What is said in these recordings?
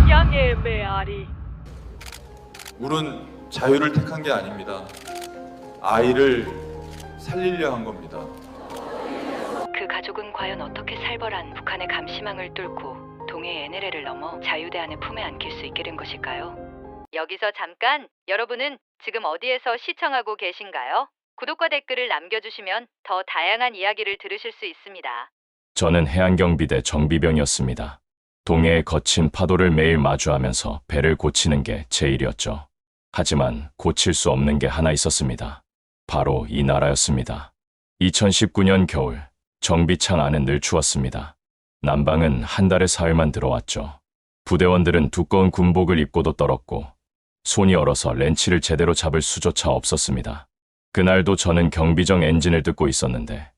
양의 메아리. 울은 자유를 택한 게 아닙니다. 아이를 살리려 한 겁니다. 그 가족은 과연 어떻게 살벌한 북한의 감시망을 뚫고 동해 NLL을 넘어 자유대안의 품에 안길 수 있게 된 것일까요? 여기서 잠깐, 여러분은 지금 어디에서 시청하고 계신가요? 구독과 댓글을 남겨주시면 더 다양한 이야기를 들으실 수 있습니다. 저는 해안경비대 정비병이었습니다. 동해의 거친 파도를 매일 마주하면서 배를 고치는 게 제 일이었죠. 하지만 고칠 수 없는 게 하나 있었습니다. 바로 이 나라였습니다. 2019년 겨울, 정비창 안은 늘 추웠습니다. 난방은 한 달에 사흘만 들어왔죠. 부대원들은 두꺼운 군복을 입고도 떨었고 손이 얼어서 렌치를 제대로 잡을 수조차 없었습니다. 그날도 저는 경비정 엔진을 뜯고 있었는데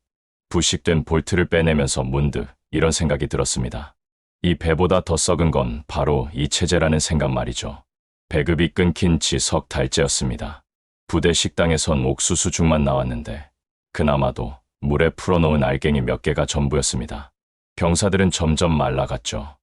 부식된 볼트를 빼내면서 문득 이런 생각이 들었습니다. 이 배보다 더 썩은 건 바로 이 체제라는 생각 말이죠. 배급이 끊긴 지 석 달째였습니다. 부대 식당에선 옥수수죽만 나왔는데 그나마도 물에 풀어놓은 알갱이 몇 개가 전부였습니다. 병사들은 점점 말라갔죠.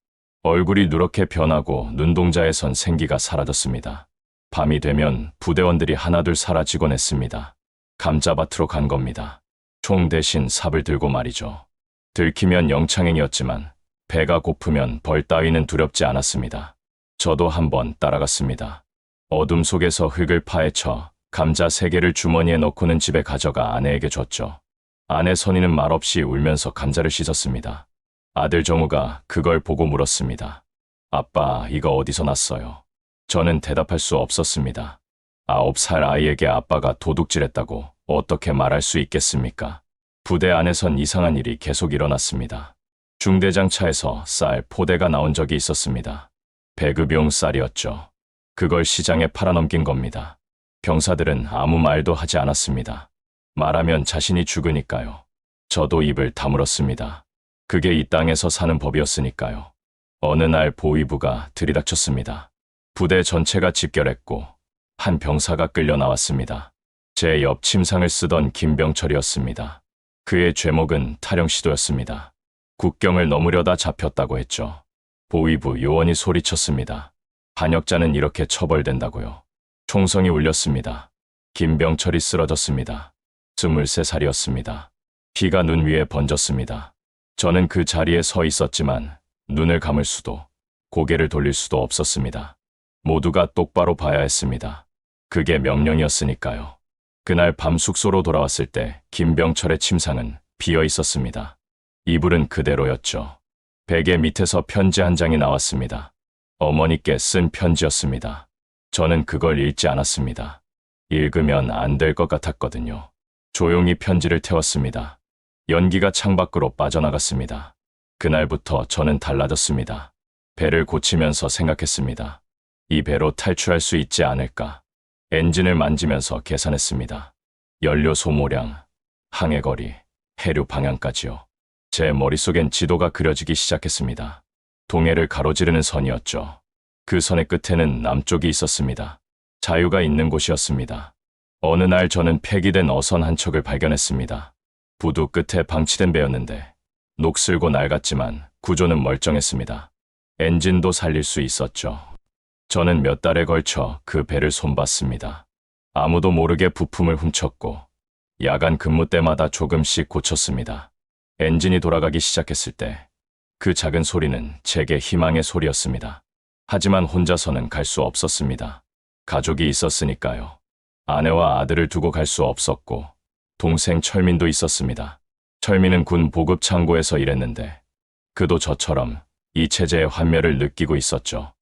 얼굴이 누렇게 변하고 눈동자에선 생기가 사라졌습니다. 밤이 되면 부대원들이 하나둘 사라지곤 했습니다. 감자밭으로 간 겁니다. 총 대신 삽을 들고 말이죠. 들키면 영창행이었지만 배가 고프면 벌 따위는 두렵지 않았습니다. 저도 한번 따라갔습니다. 어둠 속에서 흙을 파헤쳐 감자 3개를 주머니에 넣고는 집에 가져가 아내에게 줬죠. 아내 선희는 말없이 울면서 감자를 씻었습니다. 아들 정우가 그걸 보고 물었습니다. 아빠, 이거 어디서 났어요? 저는 대답할 수 없었습니다. 9살 아이에게 아빠가 도둑질했다고 어떻게 말할 수 있겠습니까? 부대 안에선 이상한 일이 계속 일어났습니다. 중대장 차에서 쌀 포대가 나온 적이 있었습니다. 배급용 쌀이었죠. 그걸 시장에 팔아넘긴 겁니다. 병사들은 아무 말도 하지 않았습니다. 말하면 자신이 죽으니까요. 저도 입을 다물었습니다. 그게 이 땅에서 사는 법이었으니까요. 어느 날 보위부가 들이닥쳤습니다. 부대 전체가 집결했고 한 병사가 끌려 나왔습니다. 제 옆 침상을 쓰던 김병철이었습니다. 그의 죄목은 탈영시도였습니다. 국경을 넘으려다 잡혔다고 했죠. 보위부 요원이 소리쳤습니다. 반역자는 이렇게 처벌된다고요. 총성이 울렸습니다. 김병철이 쓰러졌습니다. 23살이었습니다. 피가 눈 위에 번졌습니다. 저는 그 자리에 서 있었지만 눈을 감을 수도 고개를 돌릴 수도 없었습니다. 모두가 똑바로 봐야 했습니다. 그게 명령이었으니까요. 그날 밤 숙소로 돌아왔을 때 김병철의 침상은 비어 있었습니다. 이불은 그대로였죠. 베개 밑에서 편지 한 장이 나왔습니다. 어머니께 쓴 편지였습니다. 저는 그걸 읽지 않았습니다. 읽으면 안 될 것 같았거든요. 조용히 편지를 태웠습니다. 연기가 창밖으로 빠져나갔습니다. 그날부터 저는 달라졌습니다. 배를 고치면서 생각했습니다. 이 배로 탈출할 수 있지 않을까? 엔진을 만지면서 계산했습니다. 연료 소모량, 항해거리, 해류 방향까지요. 제 머릿속엔 지도가 그려지기 시작했습니다. 동해를 가로지르는 선이었죠. 그 선의 끝에는 남쪽이 있었습니다. 자유가 있는 곳이었습니다. 어느 날 저는 폐기된 어선 한 척을 발견했습니다. 부두 끝에 방치된 배였는데 녹슬고 낡았지만 구조는 멀쩡했습니다. 엔진도 살릴 수 있었죠. 저는 몇 달에 걸쳐 그 배를 손봤습니다. 아무도 모르게 부품을 훔쳤고 야간 근무 때마다 조금씩 고쳤습니다. 엔진이 돌아가기 시작했을 때 그 작은 소리는 제게 희망의 소리였습니다. 하지만 혼자서는 갈 수 없었습니다. 가족이 있었으니까요. 아내와 아들을 두고 갈 수 없었고 동생 철민도 있었습니다. 철민은 군 보급 창고에서 일했는데 그도 저처럼 이 체제의 환멸을 느끼고 있었죠.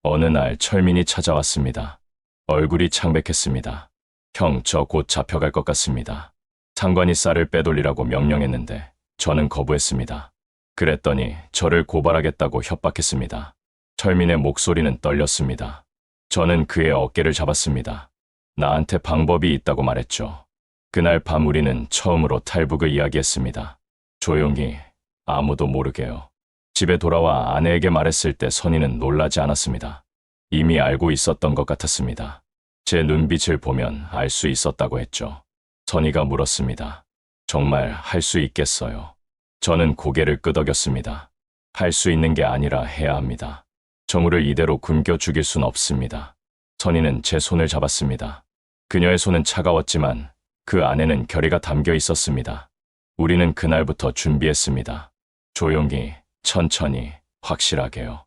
어느 날 철민이 찾아왔습니다. 얼굴이 창백했습니다. 형, 저 곧 잡혀갈 것 같습니다. 상관이 쌀을 빼돌리라고 명령했는데 저는 거부했습니다. 그랬더니 저를 고발하겠다고 협박했습니다. 철민의 목소리는 떨렸습니다. 저는 그의 어깨를 잡았습니다. 나한테 방법이 있다고 말했죠. 그날 밤 우리는 처음으로 탈북을 이야기했습니다. 조용히, 아무도 모르게요. 집에 돌아와 아내에게 말했을 때 선희는 놀라지 않았습니다. 이미 알고 있었던 것 같았습니다. 제 눈빛을 보면 알 수 있었다고 했죠. 선희가 물었습니다. 정말 할 수 있겠어요? 저는 고개를 끄덕였습니다. 할 수 있는 게 아니라 해야 합니다. 정우를 이대로 굶겨 죽일 순 없습니다. 선희는 제 손을 잡았습니다. 그녀의 손은 차가웠지만 그 안에는 결의가 담겨 있었습니다. 우리는 그날부터 준비했습니다. 조용히, 천천히, 확실하게요.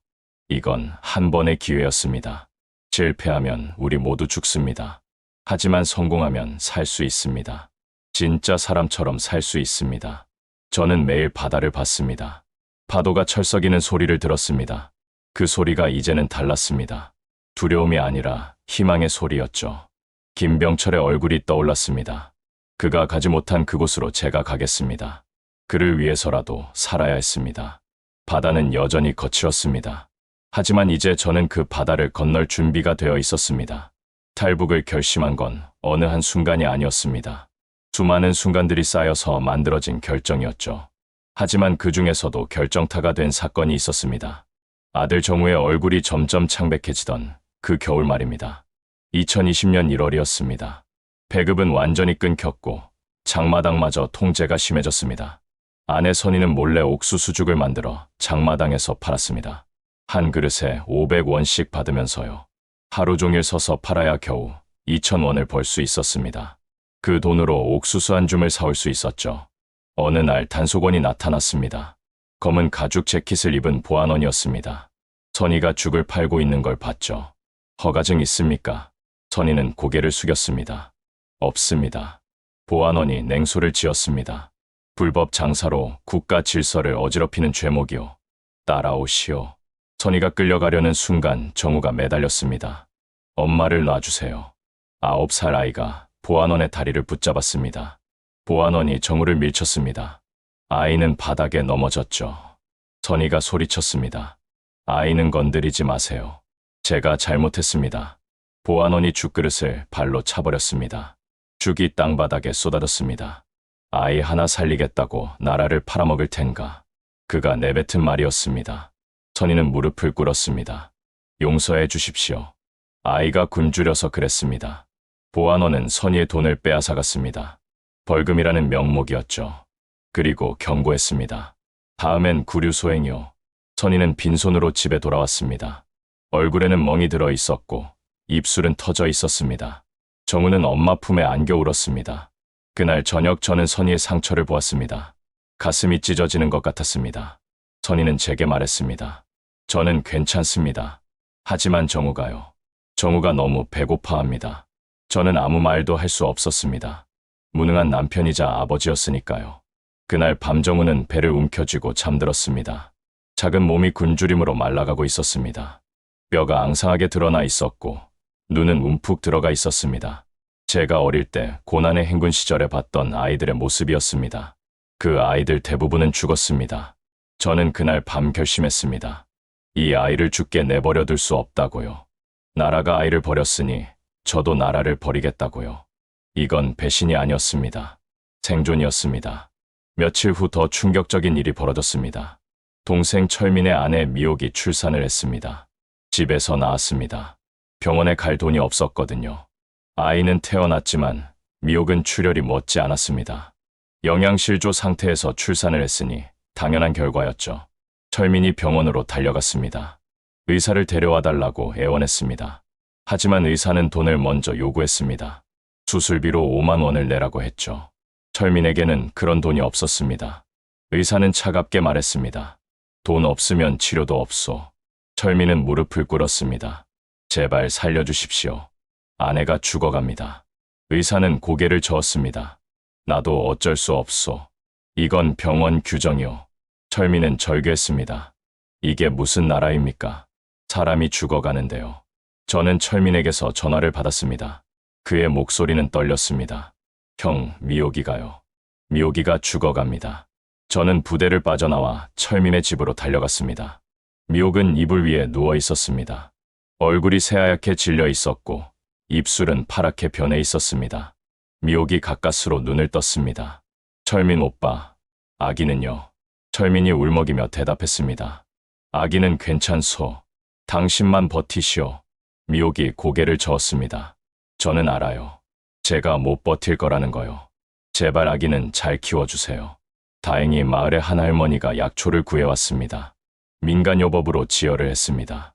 이건 한 번의 기회였습니다. 실패하면 우리 모두 죽습니다. 하지만 성공하면 살 수 있습니다. 진짜 사람처럼 살 수 있습니다. 저는 매일 바다를 봤습니다. 파도가 철썩이는 소리를 들었습니다. 그 소리가 이제는 달랐습니다. 두려움이 아니라 희망의 소리였죠. 김병철의 얼굴이 떠올랐습니다. 그가 가지 못한 그곳으로 제가 가겠습니다. 그를 위해서라도 살아야 했습니다. 바다는 여전히 거칠었습니다. 하지만 이제 저는 그 바다를 건널 준비가 되어 있었습니다. 탈북을 결심한 건 어느 한 순간이 아니었습니다. 수많은 순간들이 쌓여서 만들어진 결정이었죠. 하지만 그 중에서도 결정타가 된 사건이 있었습니다. 아들 정우의 얼굴이 점점 창백해지던 그 겨울 말입니다. 2020년 1월이었습니다. 배급은 완전히 끊겼고 장마당마저 통제가 심해졌습니다. 아내 선희는 몰래 옥수수죽을 만들어 장마당에서 팔았습니다. 한 그릇에 500원씩 받으면서요. 하루 종일 서서 팔아야 겨우 2,000원을 벌 수 있었습니다. 그 돈으로 옥수수 한 줌을 사올 수 있었죠. 어느 날 단속원이 나타났습니다. 검은 가죽 재킷을 입은 보안원이었습니다. 선희가 죽을 팔고 있는 걸 봤죠. 허가증 있습니까? 선희는 고개를 숙였습니다. 없습니다. 보안원이 냉소를 지었습니다. 불법 장사로 국가 질서를 어지럽히는 죄목이요. 따라오시오. 선희가 끌려가려는 순간 정우가 매달렸습니다. 엄마를 놔주세요. 9살 아이가 보안원의 다리를 붙잡았습니다. 보안원이 정우를 밀쳤습니다. 아이는 바닥에 넘어졌죠. 선희가 소리쳤습니다. 아이는 건드리지 마세요. 제가 잘못했습니다. 보안원이 죽그릇을 발로 차버렸습니다. 죽이 땅바닥에 쏟아졌습니다. 아이 하나 살리겠다고 나라를 팔아먹을 텐가. 그가 내뱉은 말이었습니다. 선희는 무릎을 꿇었습니다. 용서해 주십시오. 아이가 굶주려서 그랬습니다. 보안원은 선희의 돈을 빼앗아갔습니다. 벌금이라는 명목이었죠. 그리고 경고했습니다. 다음엔 구류소행이요. 선희는 빈손으로 집에 돌아왔습니다. 얼굴에는 멍이 들어 있었고 입술은 터져 있었습니다. 정우는 엄마 품에 안겨 울었습니다. 그날 저녁 저는 선희의 상처를 보았습니다. 가슴이 찢어지는 것 같았습니다. 선희는 제게 말했습니다. 저는 괜찮습니다. 하지만 정우가요. 정우가 너무 배고파합니다. 저는 아무 말도 할 수 없었습니다. 무능한 남편이자 아버지였으니까요. 그날 밤 정우는 배를 움켜쥐고 잠들었습니다. 작은 몸이 굶주림으로 말라가고 있었습니다. 뼈가 앙상하게 드러나 있었고 눈은 움푹 들어가 있었습니다. 제가 어릴 때 고난의 행군 시절에 봤던 아이들의 모습이었습니다. 그 아이들 대부분은 죽었습니다. 저는 그날 밤 결심했습니다. 이 아이를 죽게 내버려둘 수 없다고요. 나라가 아이를 버렸으니 저도 나라를 버리겠다고요. 이건 배신이 아니었습니다. 생존이었습니다. 며칠 후 더 충격적인 일이 벌어졌습니다. 동생 철민의 아내 미옥이 출산을 했습니다. 집에서 나왔습니다. 병원에 갈 돈이 없었거든요. 아이는 태어났지만 미옥은 출혈이 멎지 않았습니다. 영양실조 상태에서 출산을 했으니 당연한 결과였죠. 철민이 병원으로 달려갔습니다. 의사를 데려와 달라고 애원했습니다. 하지만 의사는 돈을 먼저 요구했습니다. 수술비로 5만 원을 내라고 했죠. 철민에게는 그런 돈이 없었습니다. 의사는 차갑게 말했습니다. 돈 없으면 치료도 없소. 철민은 무릎을 꿇었습니다. 제발 살려주십시오. 아내가 죽어갑니다. 의사는 고개를 저었습니다. 나도 어쩔 수 없소. 이건 병원 규정이오. 철민은 절규했습니다. 이게 무슨 나라입니까? 사람이 죽어가는데요. 저는 철민에게서 전화를 받았습니다. 그의 목소리는 떨렸습니다. 형, 미옥이가요. 미옥이가 죽어갑니다. 저는 부대를 빠져나와 철민의 집으로 달려갔습니다. 미옥은 이불 위에 누워 있었습니다. 얼굴이 새하얗게 질려 있었고 입술은 파랗게 변해 있었습니다. 미옥이 가까스로 눈을 떴습니다. 철민 오빠, 아기는요? 철민이 울먹이며 대답했습니다. 아기는 괜찮소. 당신만 버티시오. 미옥이 고개를 저었습니다. 저는 알아요. 제가 못 버틸 거라는 거요. 제발 아기는 잘 키워주세요. 다행히 마을의 한 할머니가 약초를 구해왔습니다. 민간요법으로 지혈을 했습니다.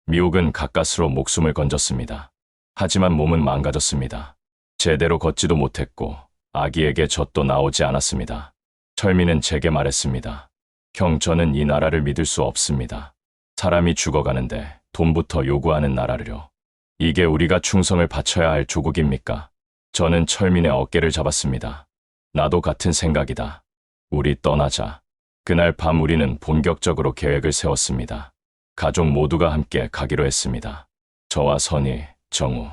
미옥은 가까스로 목숨을 건졌습니다. 하지만 몸은 망가졌습니다. 제대로 걷지도 못했고 아기에게 젖도 나오지 않았습니다. 철민은 제게 말했습니다. 형, 저는 이 나라를 믿을 수 없습니다. 사람이 죽어가는데 돈부터 요구하는 나라를요. 이게 우리가 충성을 바쳐야 할 조국입니까? 저는 철민의 어깨를 잡았습니다. 나도 같은 생각이다. 우리 떠나자. 그날 밤 우리는 본격적으로 계획을 세웠습니다. 가족 모두가 함께 가기로 했습니다. 저와 선희, 정우,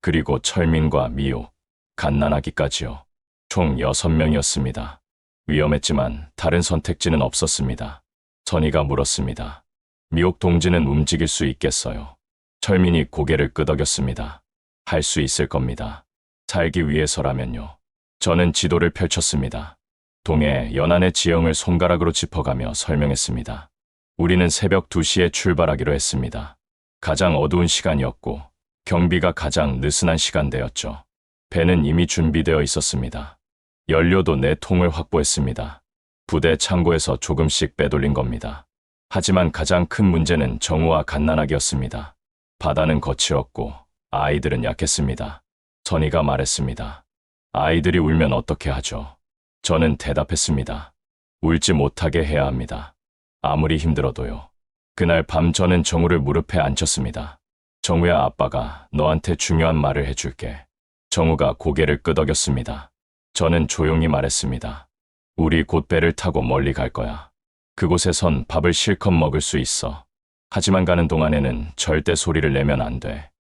그리고 철민과 미옥, 갓난아기까지요. 총 6명이었습니다. 위험했지만 다른 선택지는 없었습니다. 선희가 물었습니다. 미옥 동지는 움직일 수 있겠어요? 철민이 고개를 끄덕였습니다. 할 수 있을 겁니다. 살기 위해서라면요. 저는 지도를 펼쳤습니다. 동해 연안의 지형을 손가락으로 짚어가며 설명했습니다. 우리는 새벽 2시에 출발하기로 했습니다. 가장 어두운 시간이었고 경비가 가장 느슨한 시간대였죠. 배는 이미 준비되어 있었습니다. 연료도 4통을 확보했습니다. 부대 창고에서 조금씩 빼돌린 겁니다. 하지만 가장 큰 문제는 정우와 갓난아기였습니다. 바다는 거칠었고 아이들은 약했습니다. 선희가 말했습니다. 아이들이 울면 어떻게 하죠? 저는 대답했습니다. 울지 못하게 해야 합니다. 아무리 힘들어도요. 그날 밤 저는 정우를 무릎에 앉혔습니다. 정우야, 아빠가 너한테 중요한 말을 해줄게. 정우가 고개를 끄덕였습니다. 저는 조용히 말했습니다. 우리 곧 배를 타고 멀리 갈 거야. 그곳에선 밥을 실컷 먹을 수 있어. 하지만 가는 동안에는 절대 소리를 내면 안 돼.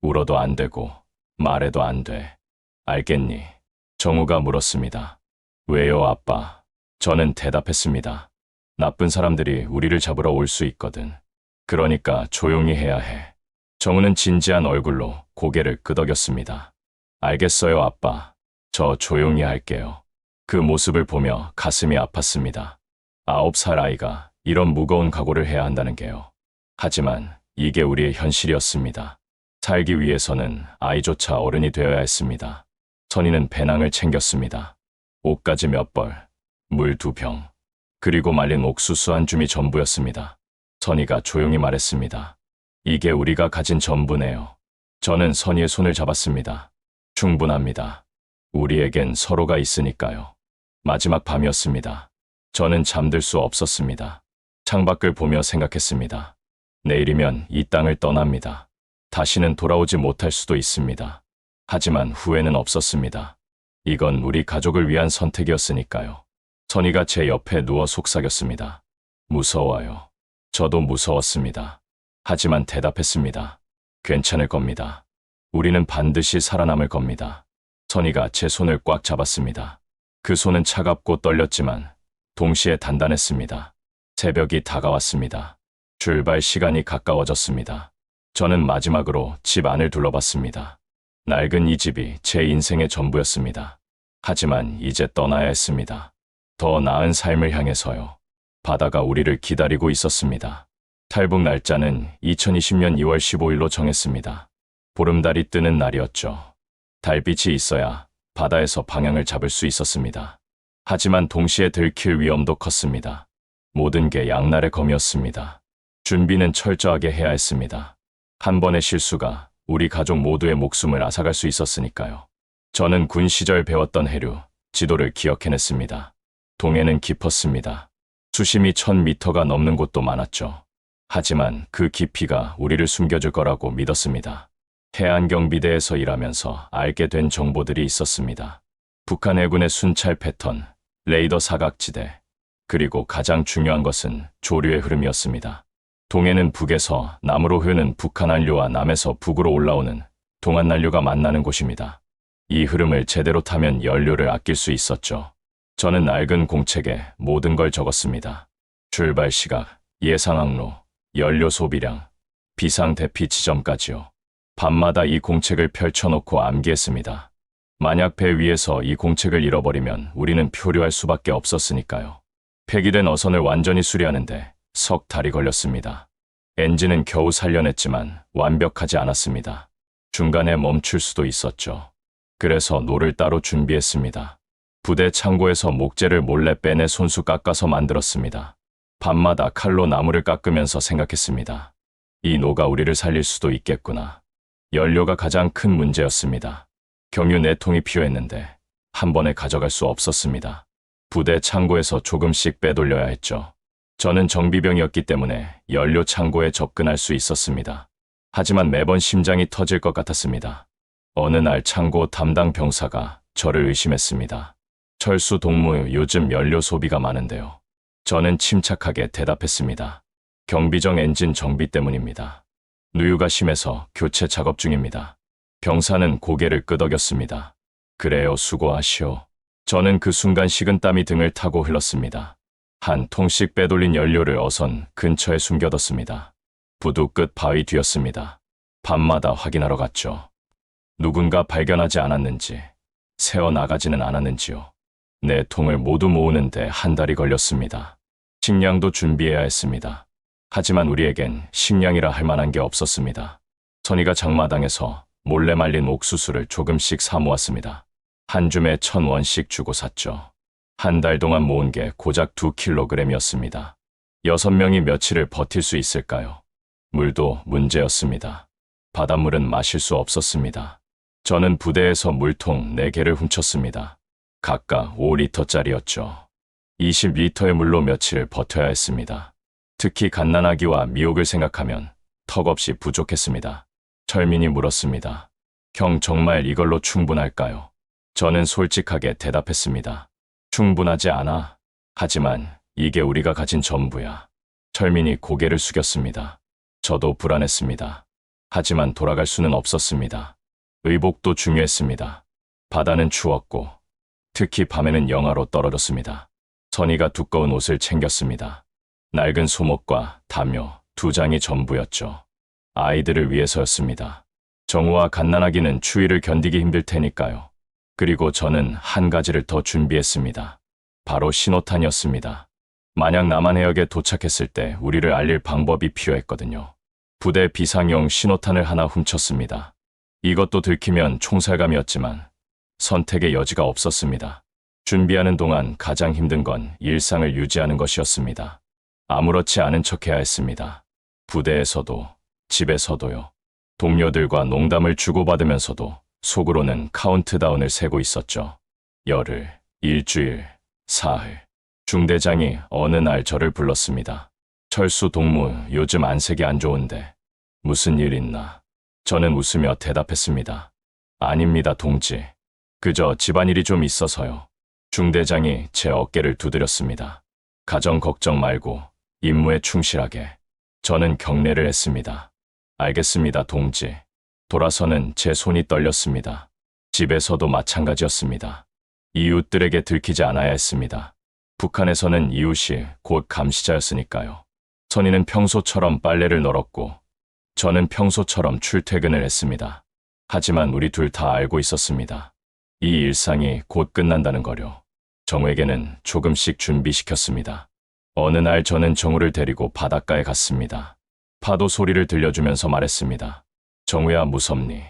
울어도 안 되고 말해도 안 돼. 알겠니? 정우가 물었습니다. 왜요, 아빠? 저는 대답했습니다. 나쁜 사람들이 우리를 잡으러 올 수 있거든. 그러니까 조용히 해야 해. 정우는 진지한 얼굴로 고개를 끄덕였습니다. 알겠어요, 아빠. 저 조용히 할게요. 그 모습을 보며 가슴이 아팠습니다. 9살 아이가 이런 무거운 각오를 해야 한다는 게요. 하지만 이게 우리의 현실이었습니다. 살기 위해서는 아이조차 어른이 되어야 했습니다. 선희는 배낭을 챙겼습니다. 옷가지 몇 벌, 물 2병, 그리고 말린 옥수수 한 줌이 전부였습니다. 선희가 조용히 말했습니다. 이게 우리가 가진 전부네요. 저는 선희의 손을 잡았습니다. 충분합니다. 우리에겐 서로가 있으니까요. 마지막 밤이었습니다. 저는 잠들 수 없었습니다. 창밖을 보며 생각했습니다. 내일이면 이 땅을 떠납니다. 다시는 돌아오지 못할 수도 있습니다. 하지만 후회는 없었습니다. 이건 우리 가족을 위한 선택이었으니까요. 선희가 제 옆에 누워 속삭였습니다. 무서워요. 저도 무서웠습니다. 하지만 대답했습니다. 괜찮을 겁니다. 우리는 반드시 살아남을 겁니다. 선희가 제 손을 꽉 잡았습니다. 그 손은 차갑고 떨렸지만 동시에 단단했습니다. 새벽이 다가왔습니다. 출발 시간이 가까워졌습니다. 저는 마지막으로 집 안을 둘러봤습니다. 낡은 이 집이 제 인생의 전부였습니다. 하지만 이제 떠나야 했습니다. 더 나은 삶을 향해서요. 바다가 우리를 기다리고 있었습니다. 탈북 날짜는 2020년 2월 15일로 정했습니다. 보름달이 뜨는 날이었죠. 달빛이 있어야 바다에서 방향을 잡을 수 있었습니다. 하지만 동시에 들킬 위험도 컸습니다. 모든 게 양날의 검이었습니다. 준비는 철저하게 해야 했습니다. 한 번의 실수가 우리 가족 모두의 목숨을 앗아갈 수 있었으니까요. 저는 군 시절 배웠던 해류, 지도를 기억해냈습니다. 동해는 깊었습니다. 수심이 1000m가 넘는 곳도 많았죠. 하지만 그 깊이가 우리를 숨겨줄 거라고 믿었습니다. 해안경비대에서 일하면서 알게 된 정보들이 있었습니다. 북한 해군의 순찰 패턴, 레이더 사각지대, 그리고 가장 중요한 것은 조류의 흐름이었습니다. 동해는 북에서 남으로 흐르는 북한 한류와 남에서 북으로 올라오는 동안 난류가 만나는 곳입니다. 이 흐름을 제대로 타면 연료를 아낄 수 있었죠. 저는 낡은 공책에 모든 걸 적었습니다. 출발 시각, 예상 항로, 연료 소비량, 비상 대피 지점까지요. 밤마다 이 공책을 펼쳐놓고 암기했습니다. 만약 배 위에서 이 공책을 잃어버리면 우리는 표류할 수밖에 없었으니까요. 폐기된 어선을 완전히 수리하는데 석 달이 걸렸습니다. 엔진은 겨우 살려냈지만 완벽하지 않았습니다. 중간에 멈출 수도 있었죠. 그래서 노를 따로 준비했습니다. 부대 창고에서 목재를 몰래 빼내 손수 깎아서 만들었습니다. 밤마다 칼로 나무를 깎으면서 생각했습니다. 이 노가 우리를 살릴 수도 있겠구나. 연료가 가장 큰 문제였습니다. 경유 4통이 필요했는데 한 번에 가져갈 수 없었습니다. 부대 창고에서 조금씩 빼돌려야 했죠. 저는 정비병이었기 때문에 연료 창고에 접근할 수 있었습니다. 하지만 매번 심장이 터질 것 같았습니다. 어느 날 창고 담당 병사가 저를 의심했습니다. 철수 동무, 요즘 연료 소비가 많은데요. 저는 침착하게 대답했습니다. 경비정 엔진 정비 때문입니다. 누유가 심해서 교체 작업 중입니다. 병사는 고개를 끄덕였습니다. 그래요, 수고하시오. 저는 그 순간 식은땀이 등을 타고 흘렀습니다. 한 통씩 빼돌린 연료를 어선 근처에 숨겨뒀습니다. 부두 끝 바위 뒤였습니다. 밤마다 확인하러 갔죠. 누군가 발견하지 않았는지, 새어나가지는 않았는지요. 4통을 모두 모으는데 한 달이 걸렸습니다. 식량도 준비해야 했습니다. 하지만 우리에겐 식량이라 할 만한 게 없었습니다. 선이가 장마당에서 몰래 말린 옥수수를 조금씩 사 모았습니다. 한 줌에 1,000원씩 주고 샀죠. 한 달 동안 모은 게 고작 2kg이었습니다. 6명이 며칠을 버틸 수 있을까요? 물도 문제였습니다. 바닷물은 마실 수 없었습니다. 저는 부대에서 물통 4개를 훔쳤습니다. 각각 5리터짜리였죠. 20리터의 물로 며칠 버텨야 했습니다. 특히 갓난아기와 미옥을 생각하면 턱없이 부족했습니다. 철민이 물었습니다. 형, 정말 이걸로 충분할까요? 저는 솔직하게 대답했습니다. 충분하지 않아. 하지만 이게 우리가 가진 전부야. 철민이 고개를 숙였습니다. 저도 불안했습니다. 하지만 돌아갈 수는 없었습니다. 의복도 중요했습니다. 바다는 추웠고 특히 밤에는 영하로 떨어졌습니다. 선이가 두꺼운 옷을 챙겼습니다. 낡은 소목과 담요 2장이 전부였죠. 아이들을 위해서였습니다. 정우와 갓난아기는 추위를 견디기 힘들 테니까요. 그리고 저는 한 가지를 더 준비했습니다. 바로 신호탄이었습니다. 만약 남한해역에 도착했을 때 우리를 알릴 방법이 필요했거든요. 부대 비상용 신호탄을 하나 훔쳤습니다. 이것도 들키면 총살감이었지만 선택의 여지가 없었습니다. 준비하는 동안 가장 힘든 건 일상을 유지하는 것이었습니다. 아무렇지 않은 척해야 했습니다. 부대에서도 집에서도요. 동료들과 농담을 주고받으면서도 속으로는 카운트다운을 세고 있었죠. 열흘, 일주일, 사흘. 중대장이 어느 날 저를 불렀습니다. 철수 동무, 요즘 안색이 안 좋은데 무슨 일 있나? 저는 웃으며 대답했습니다. 아닙니다, 동지. 그저 집안일이 좀 있어서요. 중대장이 제 어깨를 두드렸습니다. 가정 걱정 말고 임무에 충실하게. 저는 경례를 했습니다. 알겠습니다, 동지. 돌아서는 제 손이 떨렸습니다. 집에서도 마찬가지였습니다. 이웃들에게 들키지 않아야 했습니다. 북한에서는 이웃이 곧 감시자였으니까요. 선이는 평소처럼 빨래를 널었고 저는 평소처럼 출퇴근을 했습니다. 하지만 우리 둘 다 알고 있었습니다. 이 일상이 곧 끝난다는 거요. 정우에게는 조금씩 준비시켰습니다. 어느 날 저는 정우를 데리고 바닷가에 갔습니다. 파도 소리를 들려주면서 말했습니다. 정우야, 무섭니?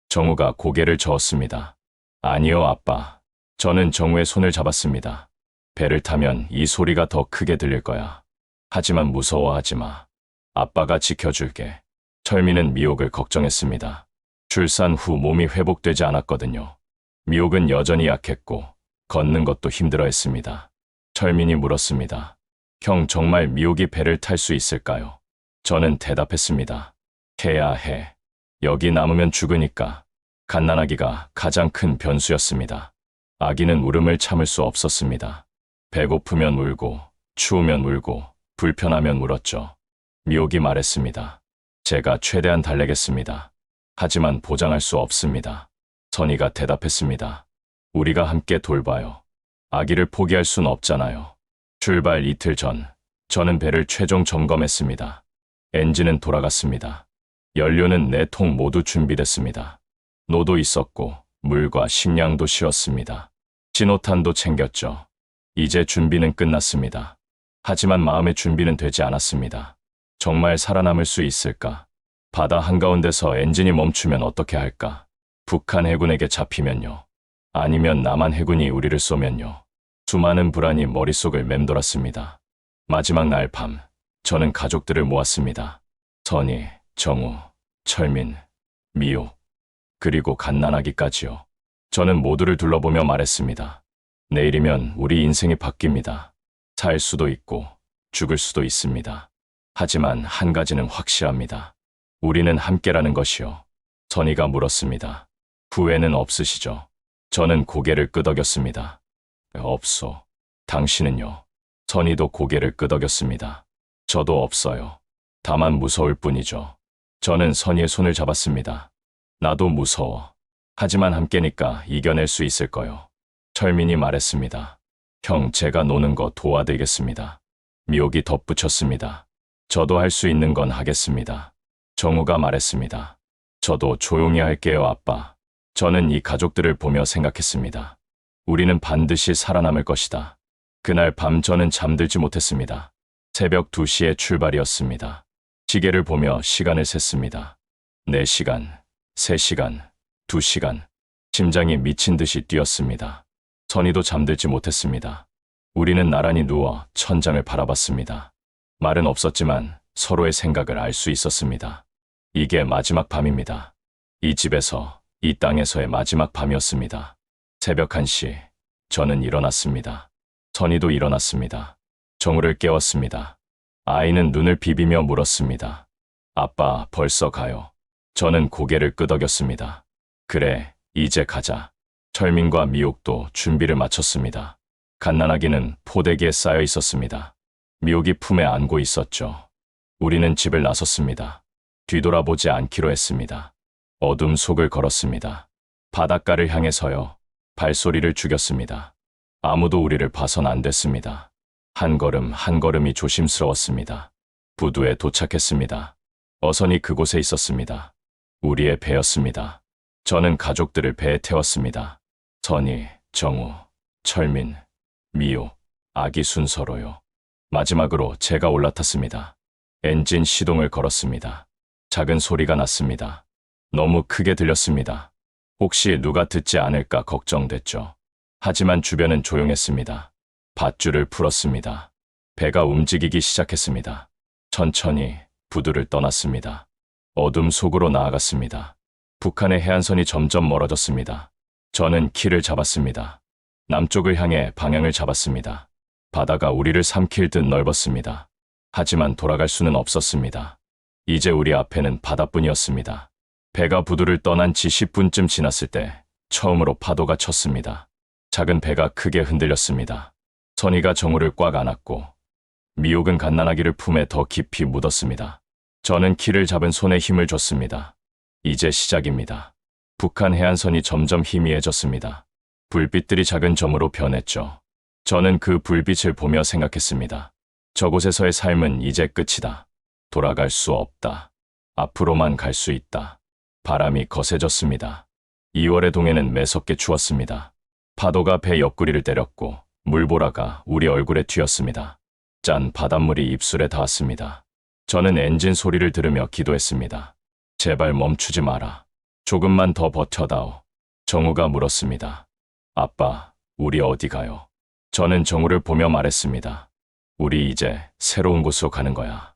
정우가 고개를 저었습니다. 아니요, 아빠. 저는 정우의 손을 잡았습니다. 배를 타면 이 소리가 더 크게 들릴 거야. 하지만 무서워하지 마. 아빠가 지켜줄게. 철민은 미옥을 걱정했습니다. 출산 후 몸이 회복되지 않았거든요. 미옥은 여전히 약했고 걷는 것도 힘들어했습니다. 철민이 물었습니다. 형, 정말 미옥이 배를 탈 수 있을까요? 저는 대답했습니다. 해야 해. 여기 남으면 죽으니까. 갓난아기가 가장 큰 변수였습니다. 아기는 울음을 참을 수 없었습니다. 배고프면 울고, 추우면 울고, 불편하면 울었죠. 미옥이 말했습니다. 제가 최대한 달래겠습니다. 하지만 보장할 수 없습니다. 선이가 대답했습니다. 우리가 함께 돌봐요. 아기를 포기할 순 없잖아요. 출발 이틀 전, 저는 배를 최종 점검했습니다. 엔진은 돌아갔습니다. 연료는 4통 모두 준비됐습니다. 노도 있었고 물과 식량도 실었습니다. 신호탄도 챙겼죠. 이제 준비는 끝났습니다. 하지만 마음의 준비는 되지 않았습니다. 정말 살아남을 수 있을까? 바다 한가운데서 엔진이 멈추면 어떻게 할까? 북한 해군에게 잡히면요. 아니면 남한 해군이 우리를 쏘면요. 수많은 불안이 머릿속을 맴돌았습니다. 마지막 날 밤, 저는 가족들을 모았습니다. 선이, 정우, 철민, 미호, 그리고 갓난아기까지요. 저는 모두를 둘러보며 말했습니다. 내일이면 우리 인생이 바뀝니다. 살 수도 있고 죽을 수도 있습니다. 하지만 한 가지는 확실합니다. 우리는 함께라는 것이요. 선희가 물었습니다. 후회는 없으시죠? 저는 고개를 끄덕였습니다. 없소. 당신은요? 선희도 고개를 끄덕였습니다. 저도 없어요. 다만 무서울 뿐이죠. 저는 선희의 손을 잡았습니다. 나도 무서워. 하지만 함께니까 이겨낼 수 있을 거요. 철민이 말했습니다. 형, 제가 노는 거 도와드리겠습니다. 미옥이 덧붙였습니다. 저도 할 수 있는 건 하겠습니다. 정우가 말했습니다. 저도 조용히 할게요, 아빠. 저는 이 가족들을 보며 생각했습니다. 우리는 반드시 살아남을 것이다. 그날 밤 저는 잠들지 못했습니다. 새벽 2시에 출발이었습니다. 시계를 보며 시간을 셌습니다. 4시간, 3시간, 2시간. 심장이 미친 듯이 뛰었습니다. 선희도 잠들지 못했습니다. 우리는 나란히 누워 천장을 바라봤습니다. 말은 없었지만 서로의 생각을 알 수 있었습니다. 이게 마지막 밤입니다. 이 집에서, 이 땅에서의 마지막 밤이었습니다. 새벽 1시, 저는 일어났습니다. 선희도 일어났습니다. 정우를 깨웠습니다. 아이는 눈을 비비며 물었습니다. 아빠, 벌써 가요? 저는 고개를 끄덕였습니다. 그래, 이제 가자. 철민과 미옥도 준비를 마쳤습니다. 갓난아기는 포대기에 쌓여 있었습니다. 미옥이 품에 안고 있었죠. 우리는 집을 나섰습니다. 뒤돌아보지 않기로 했습니다. 어둠 속을 걸었습니다. 바닷가를 향해서요. 발소리를 죽였습니다. 아무도 우리를 봐선 안 됐습니다. 한 걸음 한 걸음이 조심스러웠습니다. 부두에 도착했습니다. 어선이 그곳에 있었습니다. 우리의 배였습니다. 저는 가족들을 배에 태웠습니다. 선희, 정우, 철민, 미호, 아기 순서로요. 마지막으로 제가 올라탔습니다. 엔진 시동을 걸었습니다. 작은 소리가 났습니다. 너무 크게 들렸습니다. 혹시 누가 듣지 않을까 걱정됐죠. 하지만 주변은 조용했습니다. 밧줄을 풀었습니다. 배가 움직이기 시작했습니다. 천천히 부두를 떠났습니다. 어둠 속으로 나아갔습니다. 북한의 해안선이 점점 멀어졌습니다. 저는 키를 잡았습니다. 남쪽을 향해 방향을 잡았습니다. 바다가 우리를 삼킬 듯 넓었습니다. 하지만 돌아갈 수는 없었습니다. 이제 우리 앞에는 바다뿐이었습니다. 배가 부두를 떠난 지 10분쯤 지났을 때 처음으로 파도가 쳤습니다. 작은 배가 크게 흔들렸습니다. 선희가 정우를 꽉 안았고 미옥은 갓난아기를 품에 더 깊이 묻었습니다. 저는 키를 잡은 손에 힘을 줬습니다. 이제 시작입니다. 북한 해안선이 점점 희미해졌습니다. 불빛들이 작은 점으로 변했죠. 저는 그 불빛을 보며 생각했습니다. 저곳에서의 삶은 이제 끝이다. 돌아갈 수 없다. 앞으로만 갈 수 있다. 바람이 거세졌습니다. 2월의 동해는 매섭게 추웠습니다. 파도가 배 옆구리를 때렸고 물보라가 우리 얼굴에 튀었습니다. 짠 바닷물이 입술에 닿았습니다. 저는 엔진 소리를 들으며 기도했습니다. 제발 멈추지 마라. 조금만 더 버텨다오. 정우가 물었습니다. 아빠, 우리 어디 가요? 저는 정우를 보며 말했습니다. 우리 이제 새로운 곳으로 가는 거야.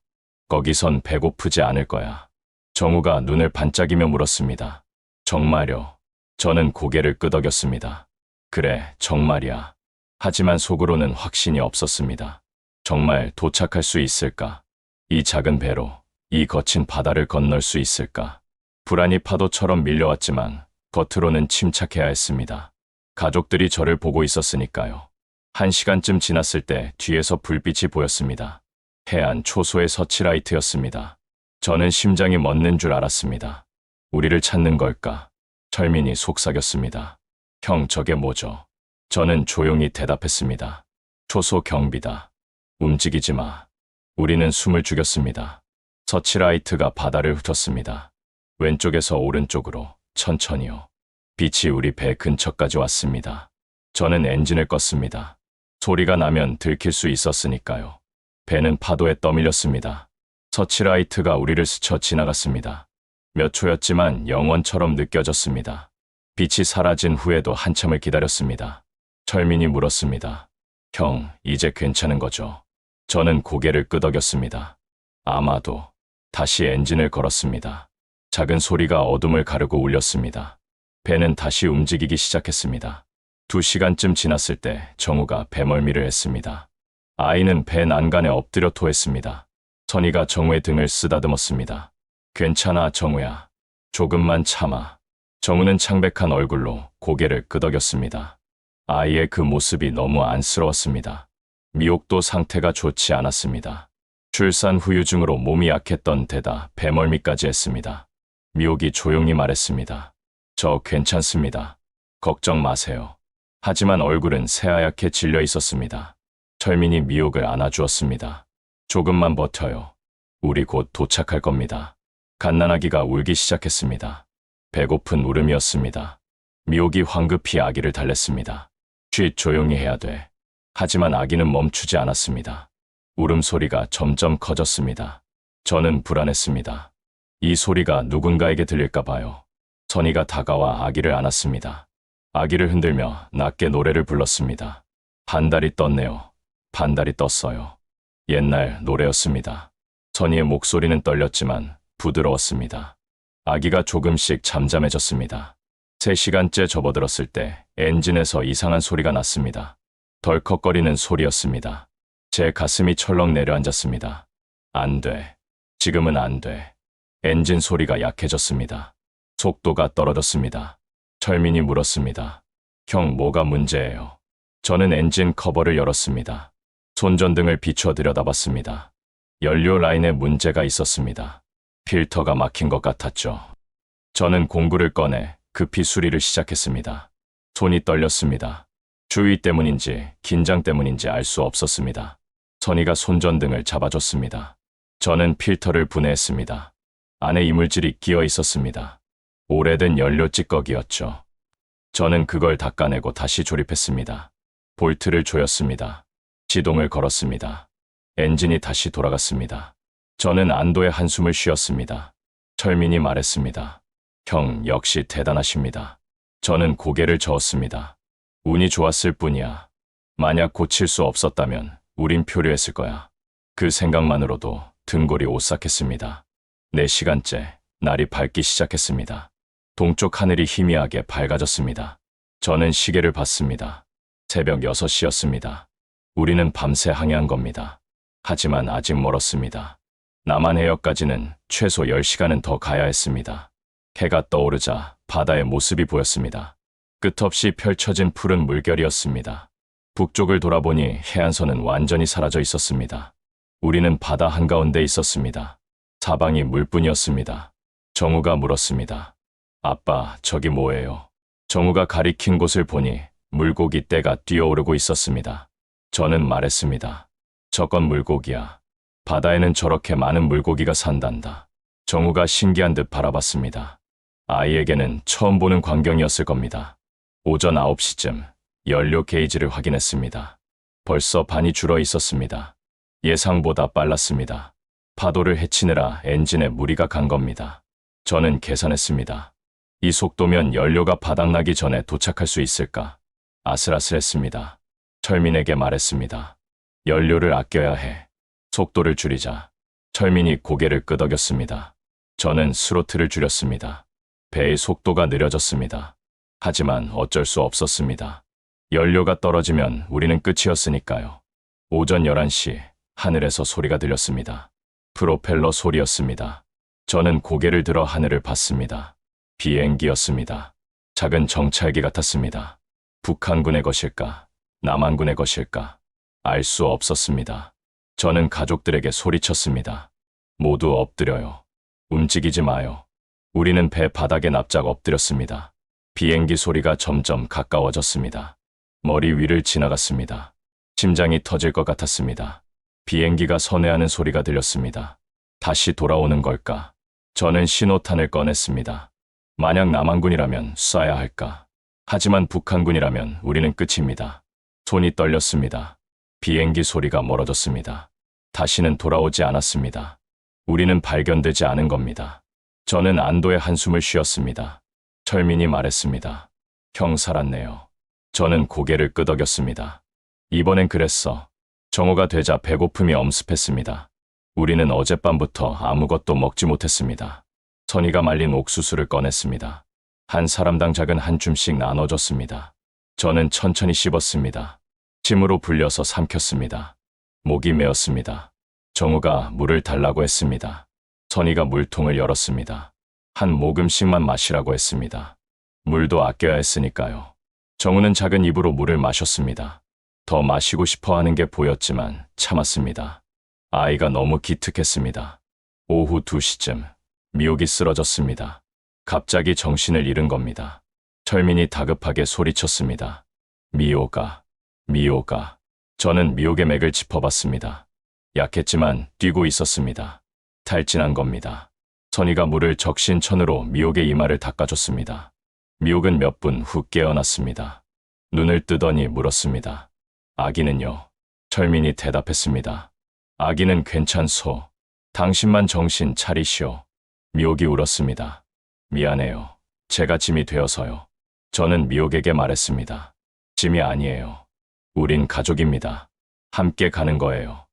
거기선 배고프지 않을 거야. 정우가 눈을 반짝이며 물었습니다. 정말요? 저는 고개를 끄덕였습니다. 그래, 정말이야. 하지만 속으로는 확신이 없었습니다. 정말 도착할 수 있을까? 이 작은 배로 이 거친 바다를 건널 수 있을까? 불안이 파도처럼 밀려왔지만 겉으로는 침착해야 했습니다. 가족들이 저를 보고 있었으니까요. 1시간쯤 지났을 때 뒤에서 불빛이 보였습니다. 해안 초소의 서치라이트였습니다. 저는 심장이 멎는 줄 알았습니다. 우리를 찾는 걸까? 철민이 속삭였습니다. 형, 저게 뭐죠? 저는 조용히 대답했습니다. 초소 경비다. 움직이지 마. 우리는 숨을 죽였습니다. 서치라이트가 바다를 훑었습니다. 왼쪽에서 오른쪽으로 천천히요. 빛이 우리 배 근처까지 왔습니다. 저는 엔진을 껐습니다. 소리가 나면 들킬 수 있었으니까요. 배는 파도에 떠밀렸습니다. 서치라이트가 우리를 스쳐 지나갔습니다. 몇 초였지만 영원처럼 느껴졌습니다. 빛이 사라진 후에도 한참을 기다렸습니다. 철민이 물었습니다. 형, 이제 괜찮은 거죠? 저는 고개를 끄덕였습니다. 아마도. 다시 엔진을 걸었습니다. 작은 소리가 어둠을 가르고 울렸습니다. 배는 다시 움직이기 시작했습니다. 2시간쯤 지났을 때 정우가 배멀미를 했습니다. 아이는 배 난간에 엎드려 토했습니다. 선희가 정우의 등을 쓰다듬었습니다. 괜찮아, 정우야. 조금만 참아. 정우는 창백한 얼굴로 고개를 끄덕였습니다. 아이의 그 모습이 너무 안쓰러웠습니다. 미옥도 상태가 좋지 않았습니다. 출산 후유증으로 몸이 약했던 데다 배멀미까지 했습니다. 미옥이 조용히 말했습니다. 저 괜찮습니다. 걱정 마세요. 하지만 얼굴은 새하얗게 질려 있었습니다. 철민이 미옥을 안아주었습니다. 조금만 버텨요. 우리 곧 도착할 겁니다. 갓난아기가 울기 시작했습니다. 배고픈 울음이었습니다. 미옥이 황급히 아기를 달랬습니다. 쉿, 조용히 해야 돼. 하지만 아기는 멈추지 않았습니다. 울음소리가 점점 커졌습니다. 저는 불안했습니다. 이 소리가 누군가에게 들릴까 봐요. 선희가 다가와 아기를 안았습니다. 아기를 흔들며 낮게 노래를 불렀습니다. 반달이 떴네요. 반달이 떴어요. 옛날 노래였습니다. 선희의 목소리는 떨렸지만 부드러웠습니다. 아기가 조금씩 잠잠해졌습니다. 3시간째 접어들었을 때 엔진에서 이상한 소리가 났습니다. 덜컥거리는 소리였습니다. 제 가슴이 철렁 내려앉았습니다. 안 돼. 지금은 안 돼. 엔진 소리가 약해졌습니다. 속도가 떨어졌습니다. 철민이 물었습니다. 형, 뭐가 문제예요? 저는 엔진 커버를 열었습니다. 손전등을 비춰 들여다봤습니다. 연료 라인에 문제가 있었습니다. 필터가 막힌 것 같았죠. 저는 공구를 꺼내 급히 수리를 시작했습니다. 손이 떨렸습니다. 주의 때문인지 긴장 때문인지 알 수 없었습니다. 선희가 손전등을 잡아줬습니다. 저는 필터를 분해했습니다. 안에 이물질이 끼어 있었습니다. 오래된 연료 찌꺼기였죠. 저는 그걸 닦아내고 다시 조립했습니다. 볼트를 조였습니다. 시동을 걸었습니다. 엔진이 다시 돌아갔습니다. 저는 안도의 한숨을 쉬었습니다. 철민이 말했습니다. 형, 역시 대단하십니다. 저는 고개를 저었습니다. 운이 좋았을 뿐이야. 만약 고칠 수 없었다면 우린 표류했을 거야. 그 생각만으로도 등골이 오싹했습니다. 4시간째 날이 밝기 시작했습니다. 동쪽 하늘이 희미하게 밝아졌습니다. 저는 시계를 봤습니다. 새벽 6시였습니다. 우리는 밤새 항해한 겁니다. 하지만 아직 멀었습니다. 남한해역까지는 최소 10시간은 더 가야 했습니다. 해가 떠오르자 바다의 모습이 보였습니다. 끝없이 펼쳐진 푸른 물결이었습니다. 북쪽을 돌아보니 해안선은 완전히 사라져 있었습니다. 우리는 바다 한가운데 있었습니다. 사방이 물뿐이었습니다. 정우가 물었습니다. 아빠, 저기 뭐예요? 정우가 가리킨 곳을 보니 물고기 떼가 뛰어오르고 있었습니다. 저는 말했습니다. 저건 물고기야. 바다에는 저렇게 많은 물고기가 산단다. 정우가 신기한 듯 바라봤습니다. 아이에게는 처음 보는 광경이었을 겁니다. 오전 9시쯤 연료 게이지를 확인했습니다. 벌써 반이 줄어 있었습니다. 예상보다 빨랐습니다. 파도를 헤치느라 엔진에 무리가 간 겁니다. 저는 계산했습니다. 이 속도면 연료가 바닥나기 전에 도착할 수 있을까? 아슬아슬했습니다. 철민에게 말했습니다. 연료를 아껴야 해. 속도를 줄이자. 철민이 고개를 끄덕였습니다. 저는 스로틀을 줄였습니다. 배의 속도가 느려졌습니다. 하지만 어쩔 수 없었습니다. 연료가 떨어지면 우리는 끝이었으니까요. 오전 11시 하늘에서 소리가 들렸습니다. 프로펠러 소리였습니다. 저는 고개를 들어 하늘을 봤습니다. 비행기였습니다. 작은 정찰기 같았습니다. 북한군의 것일까? 남한군의 것일까? 알 수 없었습니다. 저는 가족들에게 소리쳤습니다. 모두 엎드려요. 움직이지 마요. 우리는 배 바닥에 납작 엎드렸습니다. 비행기 소리가 점점 가까워졌습니다. 머리 위를 지나갔습니다. 심장이 터질 것 같았습니다. 비행기가 선회하는 소리가 들렸습니다. 다시 돌아오는 걸까? 저는 신호탄을 꺼냈습니다. 만약 남한군이라면 쏴야 할까? 하지만 북한군이라면 우리는 끝입니다. 손이 떨렸습니다. 비행기 소리가 멀어졌습니다. 다시는 돌아오지 않았습니다. 우리는 발견되지 않은 겁니다. 저는 안도의 한숨을 쉬었습니다. 철민이 말했습니다. 형 살았네요. 저는 고개를 끄덕였습니다. 이번엔 그랬어. 정오가 되자 배고픔이 엄습했습니다. 우리는 어젯밤부터 아무것도 먹지 못했습니다. 선이가 말린 옥수수를 꺼냈습니다. 한 사람당 작은 한 줌씩 나눠줬습니다. 저는 천천히 씹었습니다. 침으로 불려서 삼켰습니다. 목이 메었습니다. 정우가 물을 달라고 했습니다. 선이가 물통을 열었습니다. 한 모금씩만 마시라고 했습니다. 물도 아껴야 했으니까요. 정우는 작은 입으로 물을 마셨습니다. 더 마시고 싶어 하는 게 보였지만 참았습니다. 아이가 너무 기특했습니다. 오후 2시쯤 미옥이 쓰러졌습니다. 갑자기 정신을 잃은 겁니다. 철민이 다급하게 소리쳤습니다. 미옥아, 미옥아. 저는 미옥의 맥을 짚어봤습니다. 약했지만 뛰고 있었습니다. 탈진한 겁니다. 선이가 물을 적신천으로 미옥의 이마를 닦아줬습니다. 미옥은 몇 분 후 깨어났습니다. 눈을 뜨더니 물었습니다. 아기는요? 철민이 대답했습니다. 아기는 괜찮소. 당신만 정신 차리시오. 미옥이 울었습니다. 미안해요. 제가 짐이 되어서요. 저는 미옥에게 말했습니다. 짐이 아니에요. 우린 가족입니다. 함께 가는 거예요.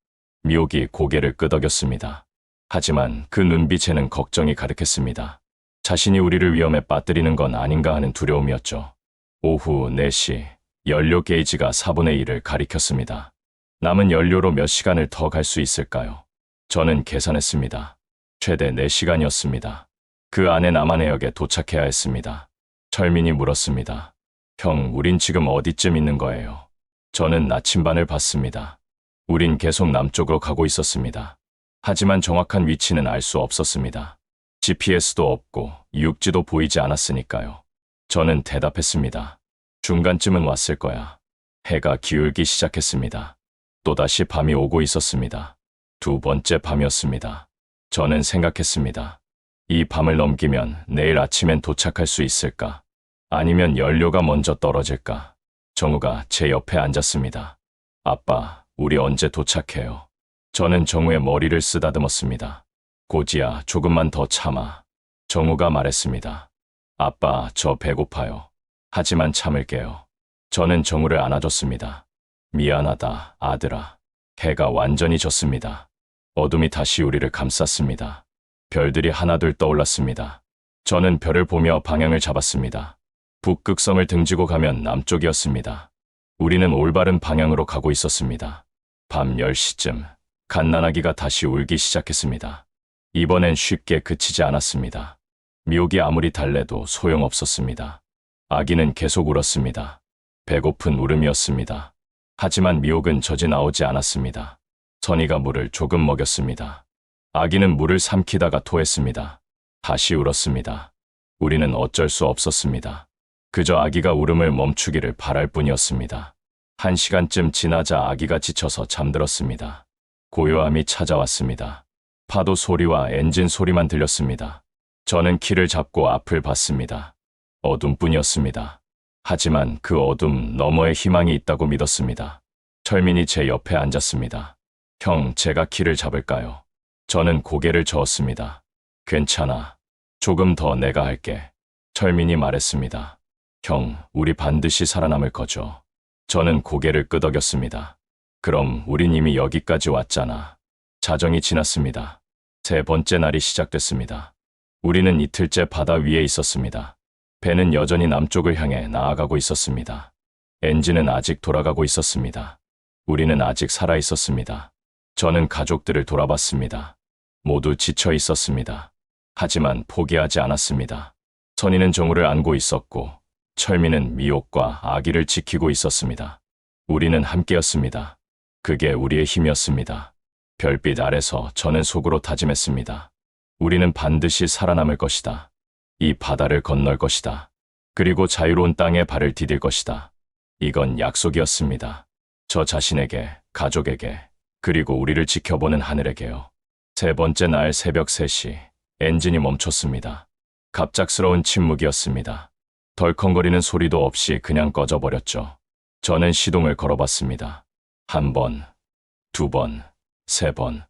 미옥이 고개를 끄덕였습니다. 하지만 그 눈빛에는 걱정이 가득했습니다. 자신이 우리를 위험에 빠뜨리는 건 아닌가 하는 두려움이었죠. 오후 4시 연료 게이지가 4분의 1을 가리켰습니다. 남은 연료로 몇 시간을 더 갈 수 있을까요? 저는 계산했습니다. 최대 4시간이었습니다. 그 안에 남한해역에 도착해야 했습니다. 철민이 물었습니다. 형, 우린 지금 어디쯤 있는 거예요? 저는 나침반을 봤습니다. 우린 계속 남쪽으로 가고 있었습니다. 하지만 정확한 위치는 알 수 없었습니다. GPS도 없고 육지도 보이지 않았으니까요. 저는 대답했습니다. 중간쯤은 왔을 거야. 해가 기울기 시작했습니다. 또다시 밤이 오고 있었습니다. 2번째 밤이었습니다. 저는 생각했습니다. 이 밤을 넘기면 내일 아침엔 도착할 수 있을까? 아니면 연료가 먼저 떨어질까? 정우가 제 옆에 앉았습니다. 아빠, 우리 언제 도착해요? 저는 정우의 머리를 쓰다듬었습니다. 고지야, 조금만 더 참아. 정우가 말했습니다. 아빠, 저 배고파요. 하지만 참을게요. 저는 정우를 안아줬습니다. 미안하다, 아들아. 해가 완전히 졌습니다. 어둠이 다시 우리를 감쌌습니다. 별들이 하나둘 떠올랐습니다. 저는 별을 보며 방향을 잡았습니다. 북극성을 등지고 가면 남쪽이었습니다. 우리는 올바른 방향으로 가고 있었습니다. 밤 10시쯤 갓난아기가 다시 울기 시작했습니다. 이번엔 쉽게 그치지 않았습니다. 미옥이 아무리 달래도 소용없었습니다. 아기는 계속 울었습니다. 배고픈 울음이었습니다. 하지만 미옥은 젖이 나오지 않았습니다. 선이가 물을 조금 먹였습니다. 아기는 물을 삼키다가 토했습니다. 다시 울었습니다. 우리는 어쩔 수 없었습니다. 그저 아기가 울음을 멈추기를 바랄 뿐이었습니다. 1시간쯤 지나자 아기가 지쳐서 잠들었습니다. 고요함이 찾아왔습니다. 파도 소리와 엔진 소리만 들렸습니다. 저는 키를 잡고 앞을 봤습니다. 어둠뿐이었습니다. 하지만 그 어둠 너머에 희망이 있다고 믿었습니다. 철민이 제 옆에 앉았습니다. 형, 제가 키를 잡을까요? 저는 고개를 저었습니다. 괜찮아. 조금 더 내가 할게. 철민이 말했습니다. 형, 우리 반드시 살아남을 거죠. 저는 고개를 끄덕였습니다. 그럼 우린 이미 여기까지 왔잖아. 자정이 지났습니다. 3번째 날이 시작됐습니다. 우리는 이틀째 바다 위에 있었습니다. 배는 여전히 남쪽을 향해 나아가고 있었습니다. 엔진은 아직 돌아가고 있었습니다. 우리는 아직 살아 있었습니다. 저는 가족들을 돌아봤습니다. 모두 지쳐 있었습니다. 하지만 포기하지 않았습니다. 선이는 정우를 안고 있었고, 철민은 미옥과 아기를 지키고 있었습니다. 우리는 함께였습니다. 그게 우리의 힘이었습니다. 별빛 아래서 저는 속으로 다짐했습니다. 우리는 반드시 살아남을 것이다. 이 바다를 건널 것이다. 그리고 자유로운 땅에 발을 디딜 것이다. 이건 약속이었습니다. 저 자신에게, 가족에게, 그리고 우리를 지켜보는 하늘에게요. 3번째 날 새벽 3시, 엔진이 멈췄습니다. 갑작스러운 침묵이었습니다. 덜컹거리는 소리도 없이 그냥 꺼져버렸죠. 저는 시동을 걸어봤습니다. 1번, 2번, 3번.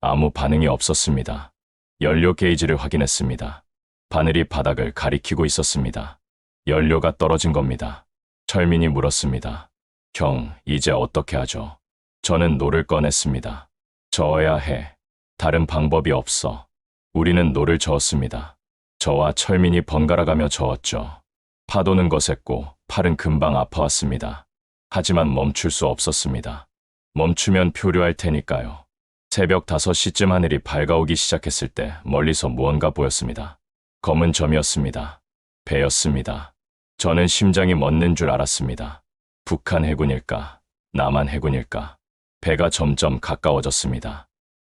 아무 반응이 없었습니다. 연료 게이지를 확인했습니다. 바늘이 바닥을 가리키고 있었습니다. 연료가 떨어진 겁니다. 철민이 물었습니다. 형, 이제 어떻게 하죠? 저는 노를 꺼냈습니다. 저어야 해. 다른 방법이 없어. 우리는 노를 저었습니다. 저와 철민이 번갈아가며 저었죠. 파도는 거셌고 팔은 금방 아파왔습니다. 하지만 멈출 수 없었습니다. 멈추면 표류할 테니까요. 새벽 5시쯤 하늘이 밝아오기 시작했을 때 멀리서 무언가 보였습니다. 검은 점이었습니다. 배였습니다. 저는 심장이 멎는 줄 알았습니다. 북한 해군일까? 남한 해군일까? 배가 점점 가까워졌습니다.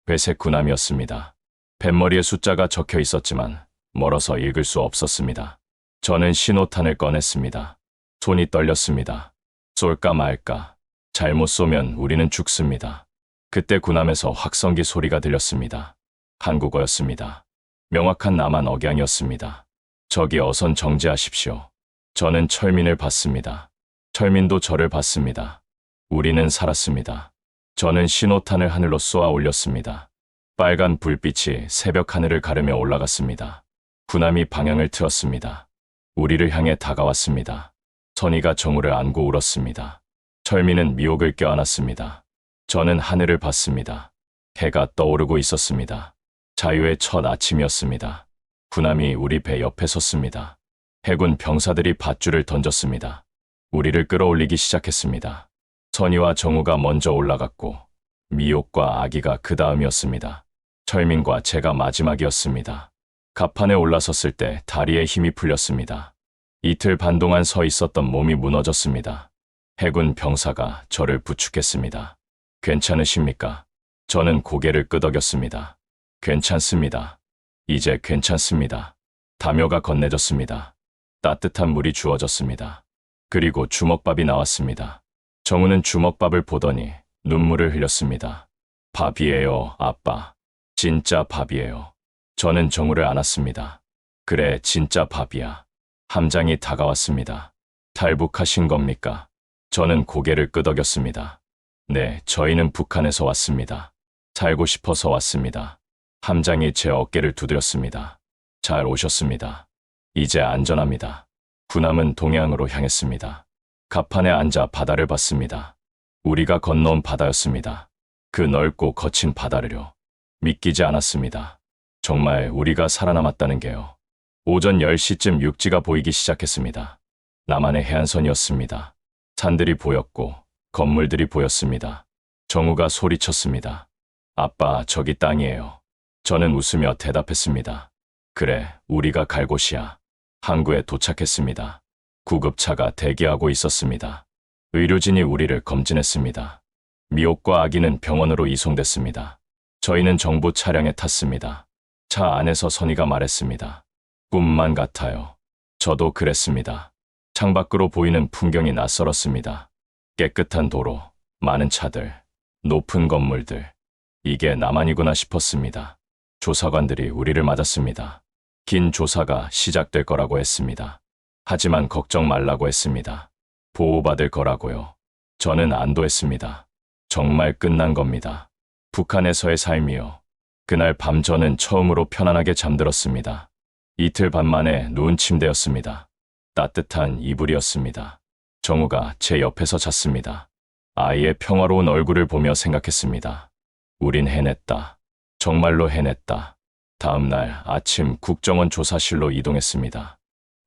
회색 군함이었습니다. 뱃머리에 숫자가 적혀 있었지만 멀어서 읽을 수 없었습니다. 저는 신호탄을 꺼냈습니다. 손이 떨렸습니다. 쏠까 말까. 잘못 쏘면 우리는 죽습니다. 그때 군함에서 확성기 소리가 들렸습니다. 한국어였습니다. 명확한 남한 억양이었습니다. 저기 어선 정지하십시오. 저는 철민을 봤습니다. 철민도 저를 봤습니다. 우리는 살았습니다. 저는 신호탄을 하늘로 쏘아 올렸습니다. 빨간 불빛이 새벽 하늘을 가르며 올라갔습니다. 군함이 방향을 틀었습니다. 우리를 향해 다가왔습니다. 선희가 정우를 안고 울었습니다. 철민은 미옥을 껴안았습니다. 저는 하늘을 봤습니다. 해가 떠오르고 있었습니다. 자유의 첫 아침이었습니다. 군함이 우리 배 옆에 섰습니다. 해군 병사들이 밧줄을 던졌습니다. 우리를 끌어올리기 시작했습니다. 선희와 정우가 먼저 올라갔고 미옥과 아기가 그 다음이었습니다. 철민과 제가 마지막이었습니다. 갑판에 올라섰을 때 다리에 힘이 풀렸습니다. 이틀 반 동안 서 있었던 몸이 무너졌습니다. 해군 병사가 저를 부축했습니다. 괜찮으십니까? 저는 고개를 끄덕였습니다. 괜찮습니다. 이제 괜찮습니다. 담요가 건네졌습니다. 따뜻한 물이 주어졌습니다. 그리고 주먹밥이 나왔습니다. 정우는 주먹밥을 보더니 눈물을 흘렸습니다. 밥이에요, 아빠. 진짜 밥이에요. 저는 정우를 안았습니다. 그래, 진짜 밥이야. 함장이 다가왔습니다. 탈북하신 겁니까? 저는 고개를 끄덕였습니다. 네, 저희는 북한에서 왔습니다. 살고 싶어서 왔습니다. 함장이 제 어깨를 두드렸습니다. 잘 오셨습니다. 이제 안전합니다. 군함은 동해안으로 향했습니다. 갑판에 앉아 바다를 봤습니다. 우리가 건너온 바다였습니다. 그 넓고 거친 바다를요. 믿기지 않았습니다. 정말 우리가 살아남았다는 게요. 오전 10시쯤 육지가 보이기 시작했습니다. 남한의 해안선이었습니다. 산들이 보였고 건물들이 보였습니다. 정우가 소리쳤습니다. 아빠, 저기 땅이에요. 저는 웃으며 대답했습니다. 그래, 우리가 갈 곳이야. 항구에 도착했습니다. 구급차가 대기하고 있었습니다. 의료진이 우리를 검진했습니다. 미옥과 아기는 병원으로 이송됐습니다. 저희는 정부 차량에 탔습니다. 차 안에서 선희가 말했습니다. 꿈만 같아요. 저도 그랬습니다. 창밖으로 보이는 풍경이 낯설었습니다. 깨끗한 도로, 많은 차들, 높은 건물들. 이게 남한이구나 싶었습니다. 조사관들이 우리를 맞았습니다. 긴 조사가 시작될 거라고 했습니다. 하지만 걱정 말라고 했습니다. 보호받을 거라고요. 저는 안도했습니다. 정말 끝난 겁니다. 북한에서의 삶이요. 그날 밤 저는 처음으로 편안하게 잠들었습니다. 이틀 반 만에 누운 침대였습니다. 따뜻한 이불이었습니다. 정우가 제 옆에서 잤습니다. 아이의 평화로운 얼굴을 보며 생각했습니다. 우린 해냈다. 정말로 해냈다. 다음 날 아침 국정원 조사실로 이동했습니다.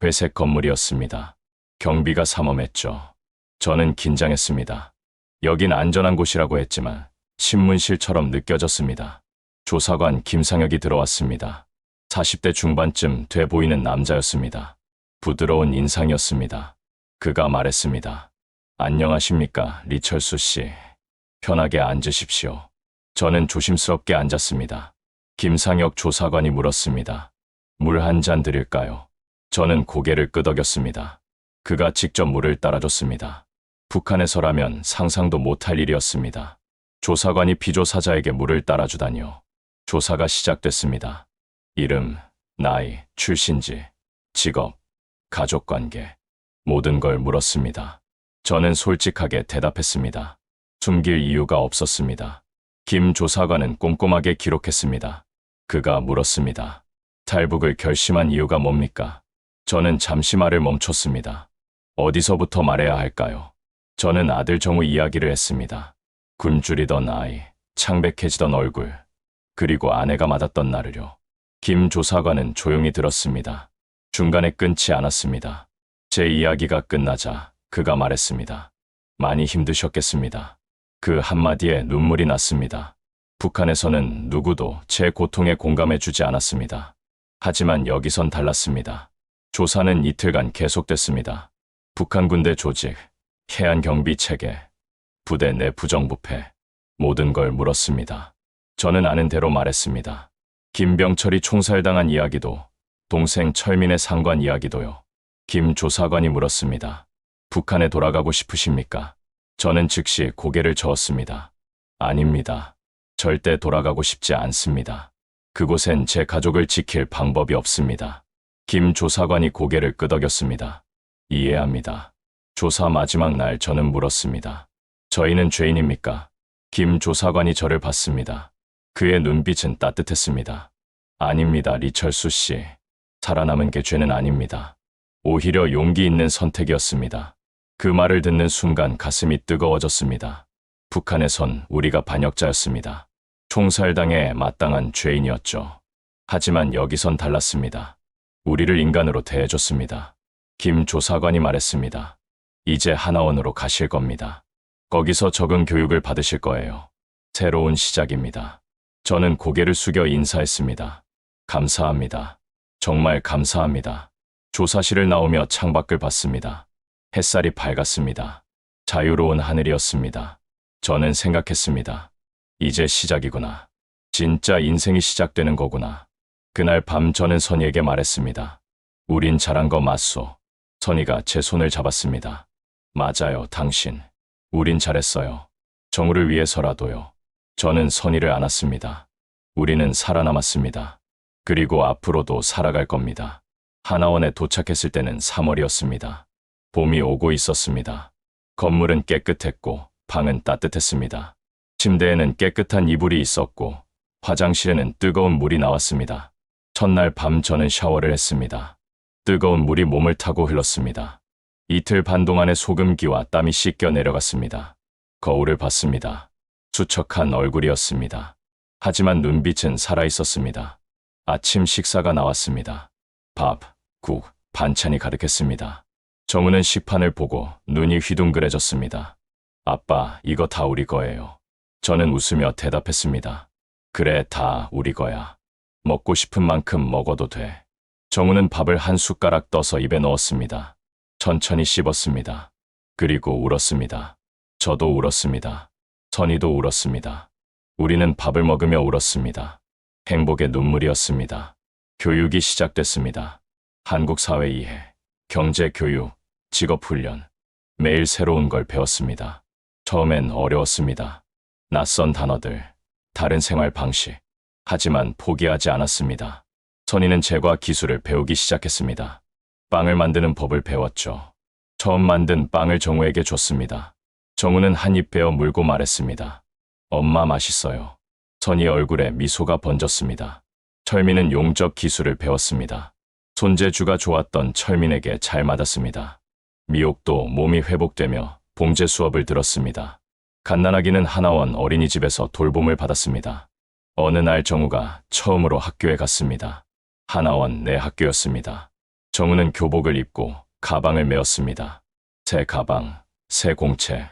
회색 건물이었습니다. 경비가 삼엄했죠. 저는 긴장했습니다. 여긴 안전한 곳이라고 했지만 신문실처럼 느껴졌습니다. 조사관 김상혁이 들어왔습니다. 40대 중반쯤 돼 보이는 남자였습니다. 부드러운 인상이었습니다. 그가 말했습니다. 안녕하십니까, 리철수 씨. 편하게 앉으십시오. 저는 조심스럽게 앉았습니다. 김상혁 조사관이 물었습니다. 물 한 잔 드릴까요? 저는 고개를 끄덕였습니다. 그가 직접 물을 따라줬습니다. 북한에서라면 상상도 못할 일이었습니다. 조사관이 피조사자에게 물을 따라주다니요. 조사가 시작됐습니다. 이름, 나이, 출신지, 직업, 가족관계, 모든 걸 물었습니다. 저는 솔직하게 대답했습니다. 숨길 이유가 없었습니다. 김 조사관은 꼼꼼하게 기록했습니다. 그가 물었습니다. 탈북을 결심한 이유가 뭡니까? 저는 잠시 말을 멈췄습니다. 어디서부터 말해야 할까요? 저는 아들 정우 이야기를 했습니다. 굶주리던 아이, 창백해지던 얼굴, 그리고 아내가 맞았던 날을요. 김 조사관은 조용히 들었습니다. 중간에 끊지 않았습니다. 제 이야기가 끝나자 그가 말했습니다. 많이 힘드셨겠습니다. 그 한마디에 눈물이 났습니다. 북한에서는 누구도 제 고통에 공감해 주지 않았습니다. 하지만 여기선 달랐습니다. 조사는 이틀간 계속됐습니다. 북한 군대 조직, 해안 경비 체계, 부대 내 부정부패, 모든 걸 물었습니다. 저는 아는 대로 말했습니다. 김병철이 총살당한 이야기도, 동생 철민의 상관 이야기도요. 김 조사관이 물었습니다. 북한에 돌아가고 싶으십니까? 저는 즉시 고개를 저었습니다. 아닙니다. 절대 돌아가고 싶지 않습니다. 그곳엔 제 가족을 지킬 방법이 없습니다. 김 조사관이 고개를 끄덕였습니다. 이해합니다. 조사 마지막 날 저는 물었습니다. 저희는 죄인입니까? 김 조사관이 저를 봤습니다. 그의 눈빛은 따뜻했습니다. 아닙니다, 리철수 씨. 살아남은 게 죄는 아닙니다. 오히려 용기 있는 선택이었습니다. 그 말을 듣는 순간 가슴이 뜨거워졌습니다. 북한에선 우리가 반역자였습니다. 총살당해 마땅한 죄인이었죠. 하지만 여기선 달랐습니다. 우리를 인간으로 대해줬습니다. 김 조사관이 말했습니다. 이제 하나원으로 가실 겁니다. 거기서 적응 교육을 받으실 거예요. 새로운 시작입니다. 저는 고개를 숙여 인사했습니다. 감사합니다. 정말 감사합니다. 조사실을 나오며 창밖을 봤습니다. 햇살이 밝았습니다. 자유로운 하늘이었습니다. 저는 생각했습니다. 이제 시작이구나. 진짜 인생이 시작되는 거구나. 그날 밤 저는 선희에게 말했습니다. 우린 잘한 거 맞소. 선희가 제 손을 잡았습니다. 맞아요, 당신. 우린 잘했어요. 정우를 위해서라도요. 저는 선희를 안았습니다. 우리는 살아남았습니다. 그리고 앞으로도 살아갈 겁니다. 하나원에 도착했을 때는 3월이었습니다. 봄이 오고 있었습니다. 건물은 깨끗했고 방은 따뜻했습니다. 침대에는 깨끗한 이불이 있었고 화장실에는 뜨거운 물이 나왔습니다. 첫날 밤 저는 샤워를 했습니다. 뜨거운 물이 몸을 타고 흘렀습니다. 이틀 반 동안의 소금기와 땀이 씻겨 내려갔습니다. 거울을 봤습니다. 수척한 얼굴이었습니다. 하지만 눈빛은 살아있었습니다. 아침 식사가 나왔습니다. 밥, 국, 반찬이 가득했습니다. 정우는 식판을 보고 눈이 휘둥그레졌습니다. 아빠, 이거 다 우리 거예요. 저는 웃으며 대답했습니다. 그래, 다 우리 거야. 먹고 싶은 만큼 먹어도 돼. 정우는 밥을 한 숟가락 떠서 입에 넣었습니다. 천천히 씹었습니다. 그리고 울었습니다. 저도 울었습니다. 선희도 울었습니다. 우리는 밥을 먹으며 울었습니다. 행복의 눈물이었습니다. 교육이 시작됐습니다. 한국 사회 이해, 경제 교육, 직업 훈련. 매일 새로운 걸 배웠습니다. 처음엔 어려웠습니다. 낯선 단어들, 다른 생활 방식. 하지만 포기하지 않았습니다. 선희는 제과 기술을 배우기 시작했습니다. 빵을 만드는 법을 배웠죠. 처음 만든 빵을 정우에게 줬습니다. 정우는 한 입 베어 물고 말했습니다. 엄마, 맛있어요. 선희 얼굴에 미소가 번졌습니다. 철민은 용접 기술을 배웠습니다. 손재주가 좋았던 철민에게 잘 맞았습니다. 미옥도 몸이 회복되며 봉제 수업을 들었습니다. 갓난아기는 하나원 어린이집에서 돌봄을 받았습니다. 어느 날 정우가 처음으로 학교에 갔습니다. 하나원 내 학교였습니다. 정우는 교복을 입고 가방을 메었습니다. 새 가방, 새 공채,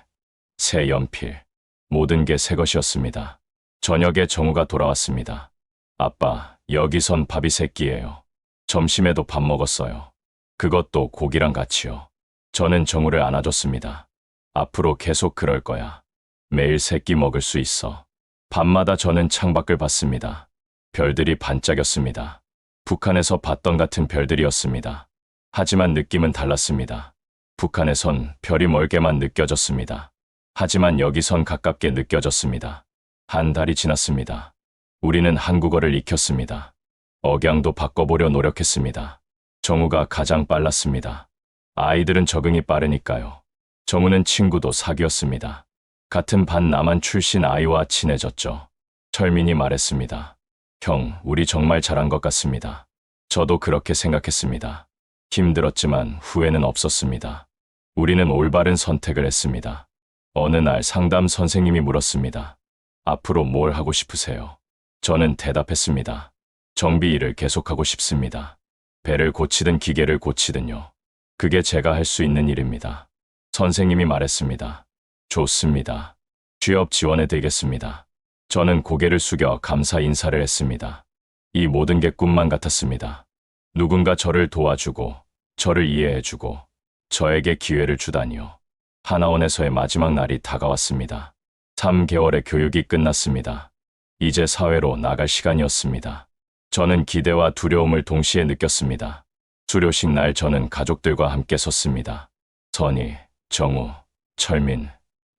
새 연필, 모든 게 새 것이었습니다. 저녁에 정우가 돌아왔습니다. 아빠, 여기선 밥이 세 끼예요. 점심에도 밥 먹었어요. 그것도 고기랑 같이요. 저는 정우를 안아줬습니다. 앞으로 계속 그럴 거야. 매일 세 끼 먹을 수 있어. 밤마다 저는 창밖을 봤습니다. 별들이 반짝였습니다. 북한에서 봤던 같은 별들이었습니다. 하지만 느낌은 달랐습니다. 북한에선 별이 멀게만 느껴졌습니다. 하지만 여기선 가깝게 느껴졌습니다. 한 달이 지났습니다. 우리는 한국어를 익혔습니다. 억양도 바꿔보려 노력했습니다. 정우가 가장 빨랐습니다. 아이들은 적응이 빠르니까요. 정우는 친구도 사귀었습니다. 같은 반 남한 출신 아이와 친해졌죠. 철민이 말했습니다. 형, 우리 정말 잘한 것 같습니다. 저도 그렇게 생각했습니다. 힘들었지만 후회는 없었습니다. 우리는 올바른 선택을 했습니다. 어느 날 상담 선생님이 물었습니다. 앞으로 뭘 하고 싶으세요? 저는 대답했습니다. 정비 일을 계속하고 싶습니다. 배를 고치든 기계를 고치든요. 그게 제가 할 수 있는 일입니다. 선생님이 말했습니다. 좋습니다. 취업 지원해 드리겠습니다. 저는 고개를 숙여 감사 인사를 했습니다. 이 모든 게 꿈만 같았습니다. 누군가 저를 도와주고, 저를 이해해주고, 저에게 기회를 주다니요. 하나원에서의 마지막 날이 다가왔습니다. 3개월의 교육이 끝났습니다. 이제 사회로 나갈 시간이었습니다. 저는 기대와 두려움을 동시에 느꼈습니다. 수료식 날 저는 가족들과 함께 섰습니다. 선희, 정우, 철민,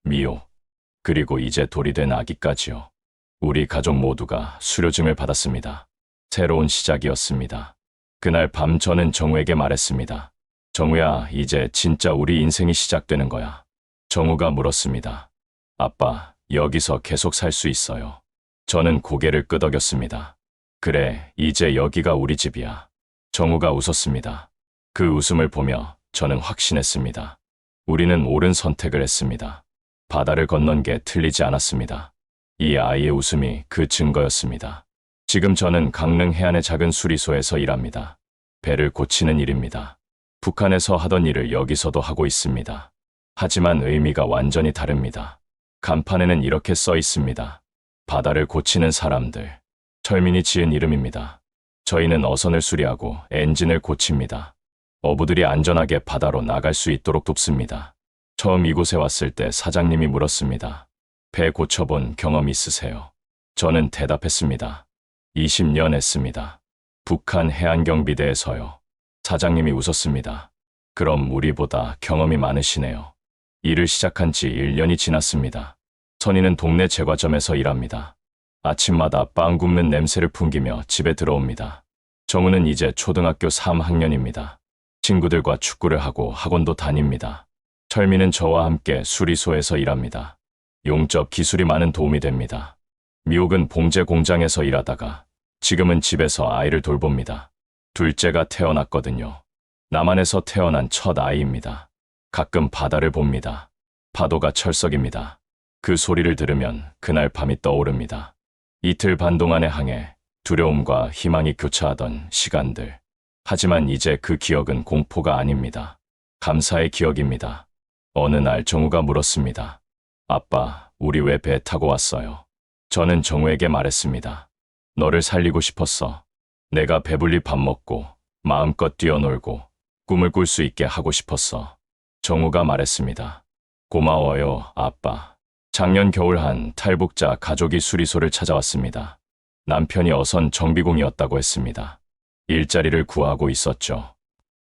미호, 그리고 이제 돌이 된 아기까지요. 우리 가족 모두가 수료증을 받았습니다. 새로운 시작이었습니다. 그날 밤 저는 정우에게 말했습니다. 정우야, 이제 진짜 우리 인생이 시작되는 거야. 정우가 물었습니다. 아빠, 여기서 계속 살 수 있어요? 저는 고개를 끄덕였습니다. 그래, 이제 여기가 우리 집이야. 정우가 웃었습니다. 그 웃음을 보며 저는 확신했습니다. 우리는 옳은 선택을 했습니다. 바다를 건넌 게 틀리지 않았습니다. 이 아이의 웃음이 그 증거였습니다. 지금 저는 강릉 해안의 작은 수리소에서 일합니다. 배를 고치는 일입니다. 북한에서 하던 일을 여기서도 하고 있습니다. 하지만 의미가 완전히 다릅니다. 간판에는 이렇게 써 있습니다. 바다를 고치는 사람들. 철민이 지은 이름입니다. 저희는 어선을 수리하고 엔진을 고칩니다. 어부들이 안전하게 바다로 나갈 수 있도록 돕습니다. 처음 이곳에 왔을 때 사장님이 물었습니다. 배 고쳐본 경험 있으세요? 저는 대답했습니다. 20년 했습니다. 북한 해안경비대에서요. 사장님이 웃었습니다. 그럼 우리보다 경험이 많으시네요. 일을 시작한 지 1년이 지났습니다. 선희는 동네 제과점에서 일합니다. 아침마다 빵 굽는 냄새를 풍기며 집에 들어옵니다. 정우는 이제 초등학교 3학년입니다. 친구들과 축구를 하고 학원도 다닙니다. 철민은 저와 함께 수리소에서 일합니다. 용접 기술이 많은 도움이 됩니다. 미옥은 봉제 공장에서 일하다가 지금은 집에서 아이를 돌봅니다. 둘째가 태어났거든요. 남한에서 태어난 첫 아이입니다. 가끔 바다를 봅니다. 파도가 철썩입니다. 그 소리를 들으면 그날 밤이 떠오릅니다. 이틀 반 동안의 항해, 두려움과 희망이 교차하던 시간들. 하지만 이제 그 기억은 공포가 아닙니다. 감사의 기억입니다. 어느 날 정우가 물었습니다. 아빠, 우리 왜 배 타고 왔어요? 저는 정우에게 말했습니다. 너를 살리고 싶었어. 내가 배불리 밥 먹고 마음껏 뛰어놀고 꿈을 꿀 수 있게 하고 싶었어. 정우가 말했습니다. 고마워요, 아빠. 작년 겨울 한 탈북자 가족이 수리소를 찾아왔습니다. 남편이 어선 정비공이었다고 했습니다. 일자리를 구하고 있었죠.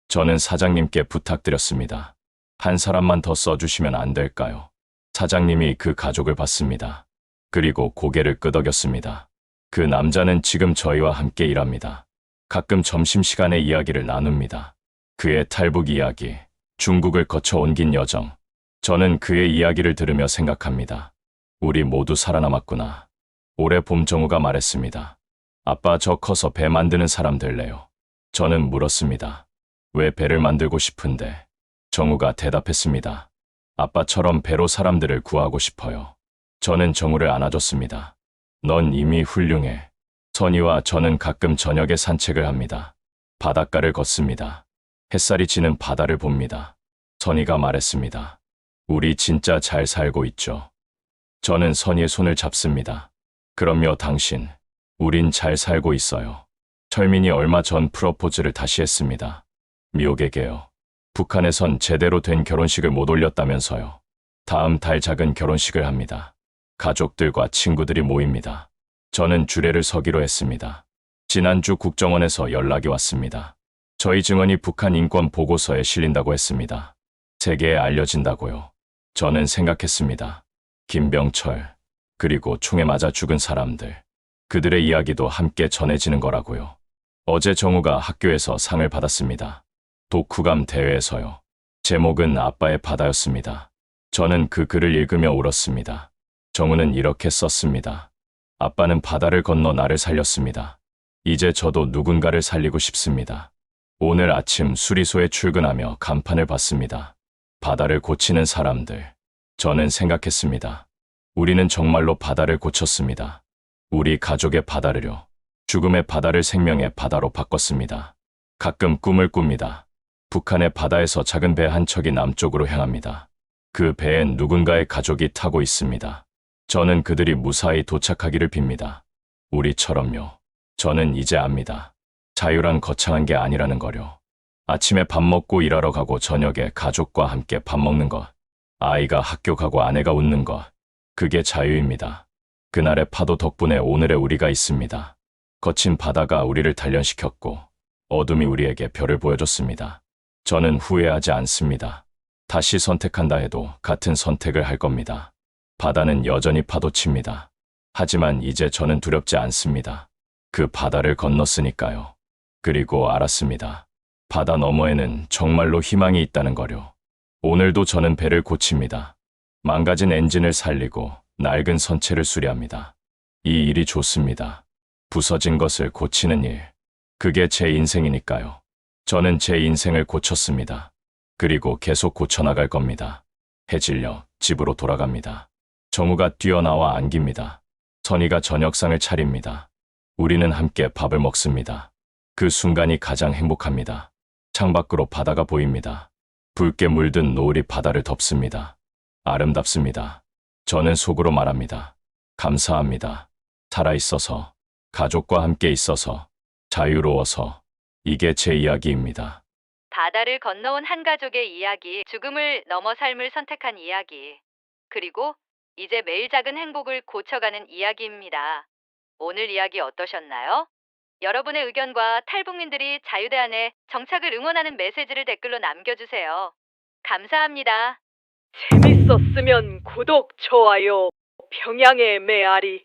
저는 사장님께 부탁드렸습니다. 한 사람만 더 써주시면 안 될까요? 사장님이 그 가족을 봤습니다. 그리고 고개를 끄덕였습니다. 그 남자는 지금 저희와 함께 일합니다. 가끔 점심시간에 이야기를 나눕니다. 그의 탈북 이야기, 중국을 거쳐 옮긴 여정. 저는 그의 이야기를 들으며 생각합니다. 우리 모두 살아남았구나. 올해 봄 정우가 말했습니다. 아빠, 저 커서 배 만드는 사람 될래요? 저는 물었습니다. 왜 배를 만들고 싶은데? 정우가 대답했습니다. 아빠처럼 배로 사람들을 구하고 싶어요. 저는 정우를 안아줬습니다. 넌 이미 훌륭해. 선희와 저는 가끔 저녁에 산책을 합니다. 바닷가를 걷습니다. 햇살이 지는 바다를 봅니다. 선희가 말했습니다. 우리 진짜 잘 살고 있죠. 저는 선희의 손을 잡습니다. 그럼요, 당신. 우린 잘 살고 있어요. 철민이 얼마 전 프로포즈를 다시 했습니다. 미옥에게요. 북한에선 제대로 된 결혼식을 못 올렸다면서요. 다음 달 작은 결혼식을 합니다. 가족들과 친구들이 모입니다. 저는 주례를 서기로 했습니다. 지난주 국정원에서 연락이 왔습니다. 저희 증언이 북한 인권 보고서에 실린다고 했습니다. 세계에 알려진다고요. 저는 생각했습니다. 김병철, 그리고 총에 맞아 죽은 사람들. 그들의 이야기도 함께 전해지는 거라고요. 어제 정우가 학교에서 상을 받았습니다. 독후감 대회에서요. 제목은 아빠의 바다였습니다. 저는 그 글을 읽으며 울었습니다. 정우는 이렇게 썼습니다. 아빠는 바다를 건너 나를 살렸습니다. 이제 저도 누군가를 살리고 싶습니다. 오늘 아침 수리소에 출근하며 간판을 봤습니다. 바다를 고치는 사람들. 저는 생각했습니다. 우리는 정말로 바다를 고쳤습니다. 우리 가족의 바다를요. 죽음의 바다를 생명의 바다로 바꿨습니다. 가끔 꿈을 꿉니다. 북한의 바다에서 작은 배 한 척이 남쪽으로 향합니다. 그 배엔 누군가의 가족이 타고 있습니다. 저는 그들이 무사히 도착하기를 빕니다. 우리처럼요. 저는 이제 압니다. 자유란 거창한 게 아니라는 거요. 아침에 밥 먹고 일하러 가고 저녁에 가족과 함께 밥 먹는 것. 아이가 학교 가고 아내가 웃는 것. 그게 자유입니다. 그날의 파도 덕분에 오늘의 우리가 있습니다. 거친 바다가 우리를 단련시켰고 어둠이 우리에게 별을 보여줬습니다. 저는 후회하지 않습니다. 다시 선택한다 해도 같은 선택을 할 겁니다. 바다는 여전히 파도칩니다. 하지만 이제 저는 두렵지 않습니다. 그 바다를 건넜으니까요. 그리고 알았습니다. 바다 너머에는 정말로 희망이 있다는 거요. 오늘도 저는 배를 고칩니다. 망가진 엔진을 살리고 낡은 선체를 수리합니다. 이 일이 좋습니다. 부서진 것을 고치는 일. 그게 제 인생이니까요. 저는 제 인생을 고쳤습니다. 그리고 계속 고쳐나갈 겁니다. 해질녘 집으로 돌아갑니다. 정우가 뛰어나와 안깁니다. 선이가 저녁상을 차립니다. 우리는 함께 밥을 먹습니다. 그 순간이 가장 행복합니다. 창밖으로 바다가 보입니다. 붉게 물든 노을이 바다를 덮습니다. 아름답습니다. 저는 속으로 말합니다. 감사합니다. 살아있어서, 가족과 함께 있어서, 자유로워서, 이게 제 이야기입니다. 바다를 건너온 한 가족의 이야기, 죽음을 넘어 삶을 선택한 이야기, 그리고 이제 매일 작은 행복을 고쳐가는 이야기입니다. 오늘 이야기 어떠셨나요? 여러분의 의견과 탈북민들이 자유대 안에 정착을 응원하는 메시지를 댓글로 남겨주세요. 감사합니다. 재밌었으면 구독, 좋아요, 평양의 메아리.